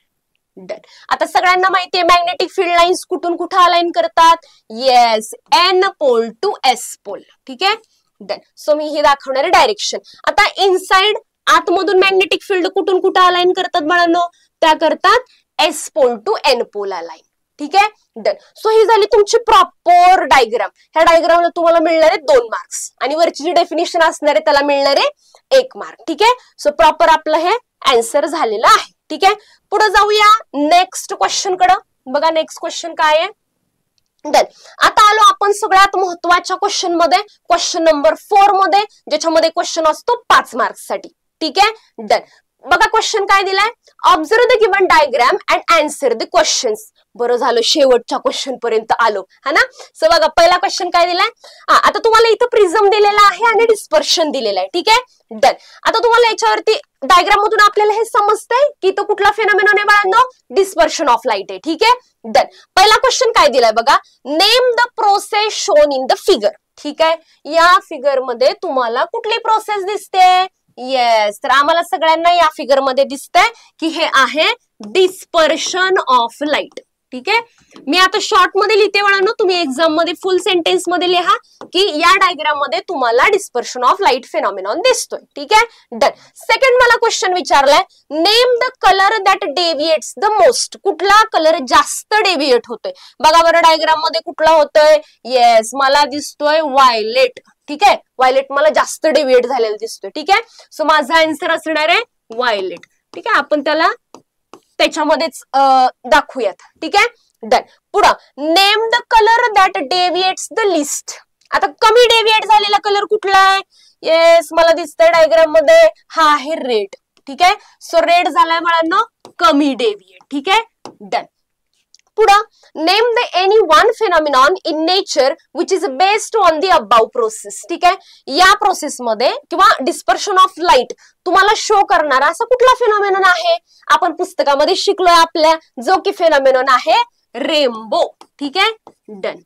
डन. आता सगळ्यांना माहितीये मॅग्नेटिक फील्ड लाईन्स कुठून कुठे अलाइन करतात, yes N pole to S pole. ठीक आहे, डन. सो मी हे दाखवणारे डायरेक्शन. आता इनसाइड आतमधून मॅग्नेटिक फील्ड कुठून कुठे अलाइन करतात बाळांनो, त्या करतात S pole to N pole align. ठीक आहे, डन. सो ही झाली तुमची प्रॉपर डायग्राम. ह्या डायग्रामला तुम्हाला मिळणारे 2 मार्क्स आणि वरची जी डेफिनेशन असणार आहे त्याला मिळणारे 1 मार्क. ठीक आहे, सो प्रॉपर आपलं हे आन्सर झालेलं आहे. ठीक आहे, पुढे जाऊया नेक्स्ट क्वेश्चन कडे. बघा नेक्स्ट क्वेश्चन काय आहे, डन. आता आलो आपण सगळ्यात महत्वाच्या क्वेश्चन मध्ये, क्वेश्चन नंबर 4 मध्ये, ज्याच्यामध्ये क्वेश्चन असतो 5 मार्क्स साठी. ठीक आहे, डन. बघा क्वेश्चन काय दिलाय, observe the given diagram and answer the questions. बरं झालं शेवटच्या क्वेश्चन पर्यंत आलो, हा ना. सो बघा पहिला क्वेश्चन काय दिलाय, आता तुम्हाला इथं प्रिझम दिलेला आहे आणि डिस्पर्शन दिलेला आहे. ठीक आहे, डन. आता तुम्हाला याच्यावरती डायग्राम मधून आपल्याला हे समजतंय की इथं कुठला फेनॉमेनॉन आहे बाळांनो, डिस्पर्शन ऑफ लाईट आहे. ठीक आहे, डन. पहिला क्वेश्चन काय दिलाय बघा, name the process shown in the figure. ठीक आहे, या फिगर मध्ये तुम्हाला कुठली प्रोसेस दिसते, येस तर आम्हाला सगळ्यांना या फिगर मध्ये दिसतंय की हे आहे डिस्पर्शन ऑफ लाईट. ठीक आहे, मी आता शॉर्ट मध्ये लिहिते बाळांनो, तुम्ही एक्झाम मध्ये फुल सेंटेन्स मध्ये लिहा की या डायग्राम मध्ये तुम्हाला डिस्पर्शन ऑफ लाईट फेनॉमेनॉन दिसतोय. ठीक आहे, डन. सेकंड मला क्वेश्चन विचारलाय, name the colour that deviates the most. कुठला कलर जास्त डेव्हिएट होतोय, बघा बरं डायग्राम मध्ये कुठला होतोय, येस मला दिसतोय व्हायलेट. ठीक आहे, व्हायलेट मला जास्त डेव्हिएट झालेला दिसतोय. ठीक आहे, सो माझा आन्सर असणार आहे व्हायलेट. ठीक आहे, आपण त्याला त्याच्यामध्येच दाखवूयात. ठीक आहे, डन. पुढं name the colour that deviates the least. आता कमी डेव्हिएट झालेला कलर कुठला आहे, येस मला दिसतंय डायग्राम मध्ये हा आहे रेड. ठीक आहे, सो रेड झालाय बाळांनो कमी डेव्हिएट. ठीक आहे, डन. पुढं name the any one फेनॉमिनॉन in nature which is based on the above process. ठीक आहे, या प्रोसेस मध्ये किंवा डिस्पर्शन ऑफ लाईट तुम्हाला शो करणारा असा कुठला फेनॉमिनॉन आहे, आपण पुस्तकामध्ये शिकलोय आपल्या, जो की फेनॉमिनॉन आहे रेनबो. ठीक आहे, done.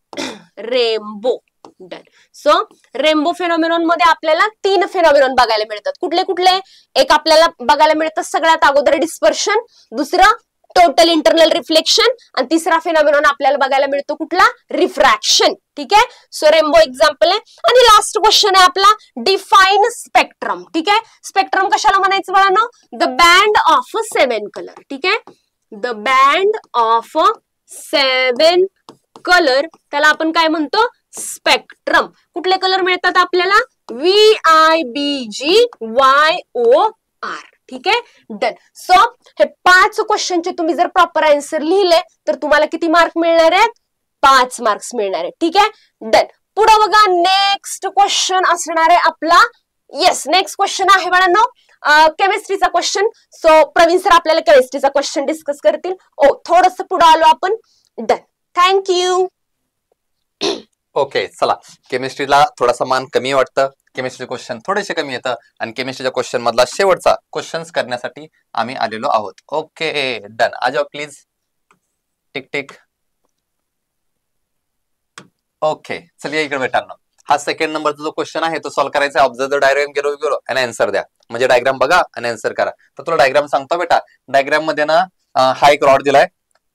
Rainbow, done. So rainbow फेनॉमिनॉन मध्ये आपल्याला 3 फेनॉमिनॉन बघायला मिळतात. कुठले कुठले, एक आपल्याला बघायला मिळतं सगळ्यात अगोदर डिस्पर्शन, दुसरं टोटल इंटरनल रिफ्लेक्शन, आणि तिसरा फेनॉमिनॉन आपल्याला बघायला मिळतो कुठला, रिफ्रॅक्शन. ठीक आहे, सो रेनबो एक्झाम्पल आहे. आणि लास्ट क्वेश्चन आहे आपला, डिफाइन स्पेक्ट्रम. ठीक आहे, स्पेक्ट्रम कशाला म्हणायचं बाळांनो, द बँड ऑफ 7 कलर. ठीक आहे, द बँड ऑफ 7 कलर, त्याला आपण काय म्हणतो, स्पेक्ट्रम. कुठले कलर मिळतात आपल्याला, VIBGYOR. ठीक आहे, डन. सो हे 5 क्वेश्चनचे तुम्ही जर प्रॉपर आन्सर लिहिले तर तुम्हाला किती मार्क मिळणार आहेत, 5 मार्क्स मिळणार आहे. ठीक आहे, डन. पुढे बघा, नेक्स्ट क्वेश्चन असणार आहे आपला. येस, नेक्स्ट क्वेश्चन आहे बाळांनो केमिस्ट्रीचा क्वेश्चन. सो प्रवीण सर आपल्याला केमिस्ट्रीचा क्वेश्चन डिस्कस करतील. ओ, थोडस पुढे आलो आपण. Done, thank you. ओके, चला. केमिस्ट्रीला थोडासा मान कमी वाटतं, केमिस्ट्री क्वेश्चन थोडेसे कमी येतं आणि केमिस्ट्रीच्या क्वेश्चन मधला शेवटचा क्वेश्चन्स करण्यासाठी आम्ही आलेलो आहोत. Okay, done. आ जाओ प्लीज. Tick tick. ओके, चलिए इकडे बेटांनो, हा सेकंड नंबरचा जो क्वेश्चन आहे तो सॉल्व्ह करायचा आहे. ऑब्झर्व द डायग्राम, गेलो आणि आन्सर द्या. म्हणजे डायग्राम बघा आणि आन्सर करा. तर तुला डायग्राम सांगतो बेटा. डायग्राम मध्ये ना हा एक रॉड दिलाय,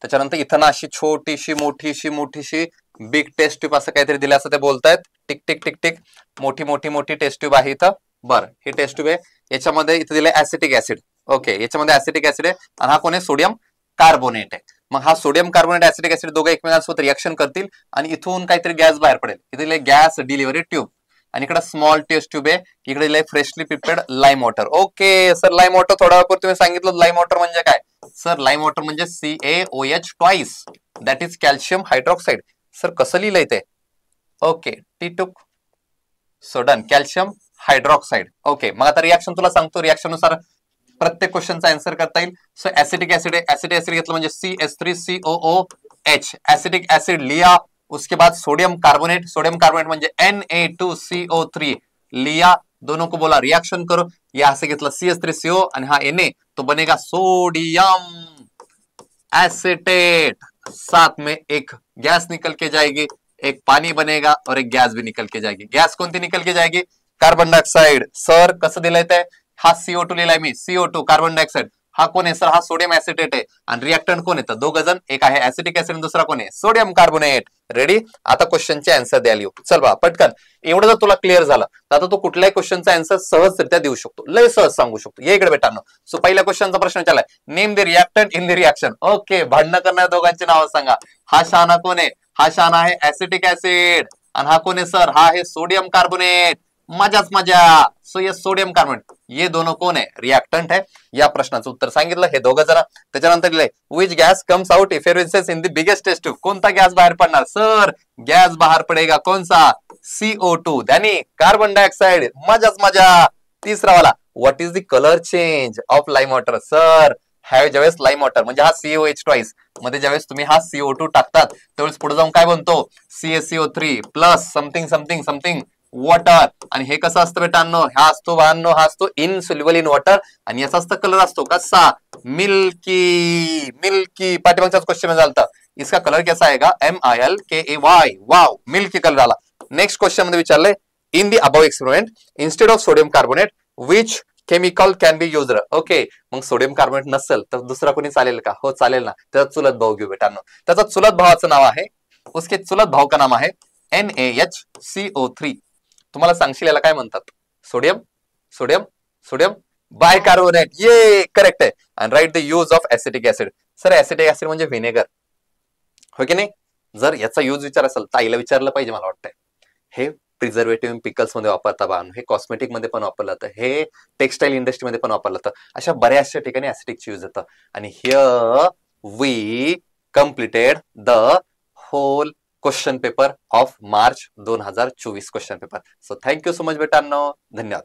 त्याच्यानंतर इथं ना अशी छोटीशी मोठीशी बिग टेस्ट ट्यूब असं काहीतरी दिलं असं ते बोलतायत. Tick tick tick tick. मोठी टेस्ट ट्यूब आहे इथं. बरं, ही टेस्ट ट्यूब आहे. याच्यामध्ये इथं दिलंय ऍसिटिक ऍसिड. ओके, याच्यामध्ये ऍसिटिक ऍसिड आहे आणि हा कोण आहे? सोडियम कार्बोनेट आहे. मग हा सोडियम कार्बोनेट ऍसिटिक ऍसिड दोघं एकमेकांसोबत रिएक्शन करतील आणि इथून काहीतरी गॅस बाहेर पडेल. इथे गॅस डिलिव्हरी ट्यूब आणि इकडे स्मॉल टेस्ट ट्यूब आहे. इकडे दिलंय freshly prepared lime water. Okay sir, lime water थोडा वेळ तुम्ही सांगितलं. लाईम वॉटर म्हणजे काय सर? लाईम वॉटर म्हणजे CaOH twice, that is calcium hydroxide. Sir कसं लिहिलंय ते? ओके, T2 सोडन कॅल्शियम हायड्रॉक्साईड. ओके, मग आता रिएक्शन तुला सांगतो. रिएक्शन नुसार प्रत्येक क्वेश्चनचा आन्सर करता येईल. सो ऍसिटिक ऍसिड आहे, ऍसिटिक ऍसिड घेतलं म्हणजे CH3COOH, ऍसिटिक ऍसिड लिया. उसके बाद सोडियम कार्बोनेट म्हणजे Na2CO3 लिया. दोनों को बोला रिएक्शन करो. यहां से घेतला CH3CO आणि हा Na, तो बनेगा सोडियम एसिटेट. साथ में एक गैस निकल के जाएगी, एक पानी बनेगा और एक गैस भी निकल के जाएगी. गैस कोणती निकल के जाएगी? Carbon dioxide. सर कसं दिलंय ते? हा CO2 लिहिलाय मी, CO2 कार्बन डायऑक्साइड. हा कोण आहे सर? हा सोडियम ऍसिटेट आहे. आणि रिएक्टंट कोण येतं? दोघं जण, एक आहे ऍसिटिक ऍसिड आणि दुसरा कोण आहे? Sodium carbonate. रेडी? आता क्वेश्चनचे आन्सर द्यायला येऊ. चल बा पटकन. एवढं जर तुला क्लिअर झालं तर आता तू कुठल्याही क्वेश्चनचा आन्सर सहजरित्या देऊ शकतो, लय सहज सांगू शकतो. ये इकडे बेटांनो. सो पहिल्या क्वेश्चनचा प्रश्न विचारलाय, name the reactant in the reaction. Okay, भांडणं करणाऱ्या दोघांची नावं सांगा. हा शहाणा कोण आहे? हा शहाणा आहे ऍसिटिक ऍसिड आणि हा कोण आहे सर? हा आहे सोडियम कार्बोनेट. मजाच मजा. सो ये सोडियम कार्बोनेट, ये दोनों कोण आहे? रिएक्टंट है. या प्रश्नाचं उत्तर सांगितलं हे दोघं जण. त्याच्यानंतर लिहिलंय, which gas comes out effervescence in the biggest test tube. कोणता गॅस बाहेर पडणार सर? गॅस बाहेर पडेगा कौन सा? CO2, त्यानी कार्बन डायऑक्साइड. मजाच मजा. तिसरा वाला, what is the colour change of lime water? Sir ज्यावेळेस लाईम वॉटर म्हणजे हा COH ट्वाइस मध्ये ज्यावेळेस तुम्ही हा CO2 टाकतात त्यावेळेस पुढे जाऊन काय बनतो? CaCO3 plus something water. आणि हे कसं असतं बेटांनो? हा असतो वाहनो, हा असतो इनसोल्युबल इन वॉटर आणि याचा असतं कलर असतो कसा? मिल्की. पाठीमागच्याच क्वेश्चन मध्ये झालं, इसका कलर कैसा आएगा? MILKAY. वाव, मिल्की कलर आला. नेक्स्ट क्वेश्चन मध्ये विचारलंय, in the above experiment instead of sodium carbonate which chemical can be used? Okay, मग सोडियम कार्बोनेट नसेल तर दुसरा कोणी चालेल का? हो चालेल ना. त्याचा चुलत भाऊ घेऊ बेटांनो. त्याचा चुलत भावाचं नाव आहे, उसके चुलत भाऊ का नाम आहे NaHCO3. तुम्हाला सांगशील याला काय म्हणतात? Sodium bicarbonate. ये करेक्ट आहे. आणि write the use of acetic acid. Sir acetic acid म्हणजे व्हिनेगर, हो की नाही? जर याचा यूज विचार असेल तर आईला विचारलं पाहिजे मला वाटतंय. हे प्रिझर्वेटिव्ह पिकल्स मध्ये वापरता बा, हे कॉस्मेटिक मध्ये पण वापरलं जातं, हे टेक्सटाईल इंडस्ट्रीमध्ये पण वापरलं जातं. अशा बऱ्याचशा ठिकाणी ऍसिटिकची यूज होतं. आणि here we completed the whole question paper of March 2024 question paper. So thank you so much बेटांनो. धन्यवाद.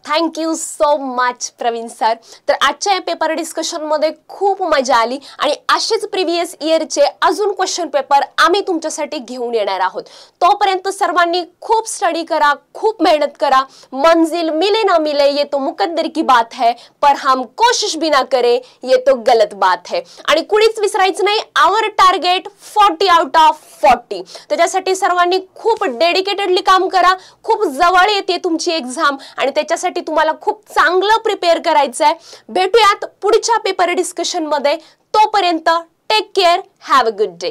Thank you so much Praveen sir. तर आजच्या या पेपर डिस्कशन मध्ये खूप मजा आली आणि असेच प्रिव्हियस इयरचे अजून क्वेश्चन पेपर आम्ही तुमच्यासाठी घेऊन येणार आहोत. तोपर्यंत सर्वांनी खूप स्टडी करा, खूप मेहनत करा. मंजिल मिले ना मिले ये तो मुकद्दर की बात है, पर हम कोशिश भी ना करे ये तो गलत बात है. आणि कुणीच विसरायचं नाही, आवर टार्गेट 40 आउट ऑफ 40. त्याच्यासाठी सर्वांनी खूप डेडिकेटेडली काम करा. खूप जवळ येते तुमची एक्झाम आणि त्याच्यासाठी तुम्हाला खूप चांगलं प्रिपेअर करायचं आहे. भेटूयात पुढच्या पेपर डिस्कशन मध्ये. तोपर्यंत take care, have a good day.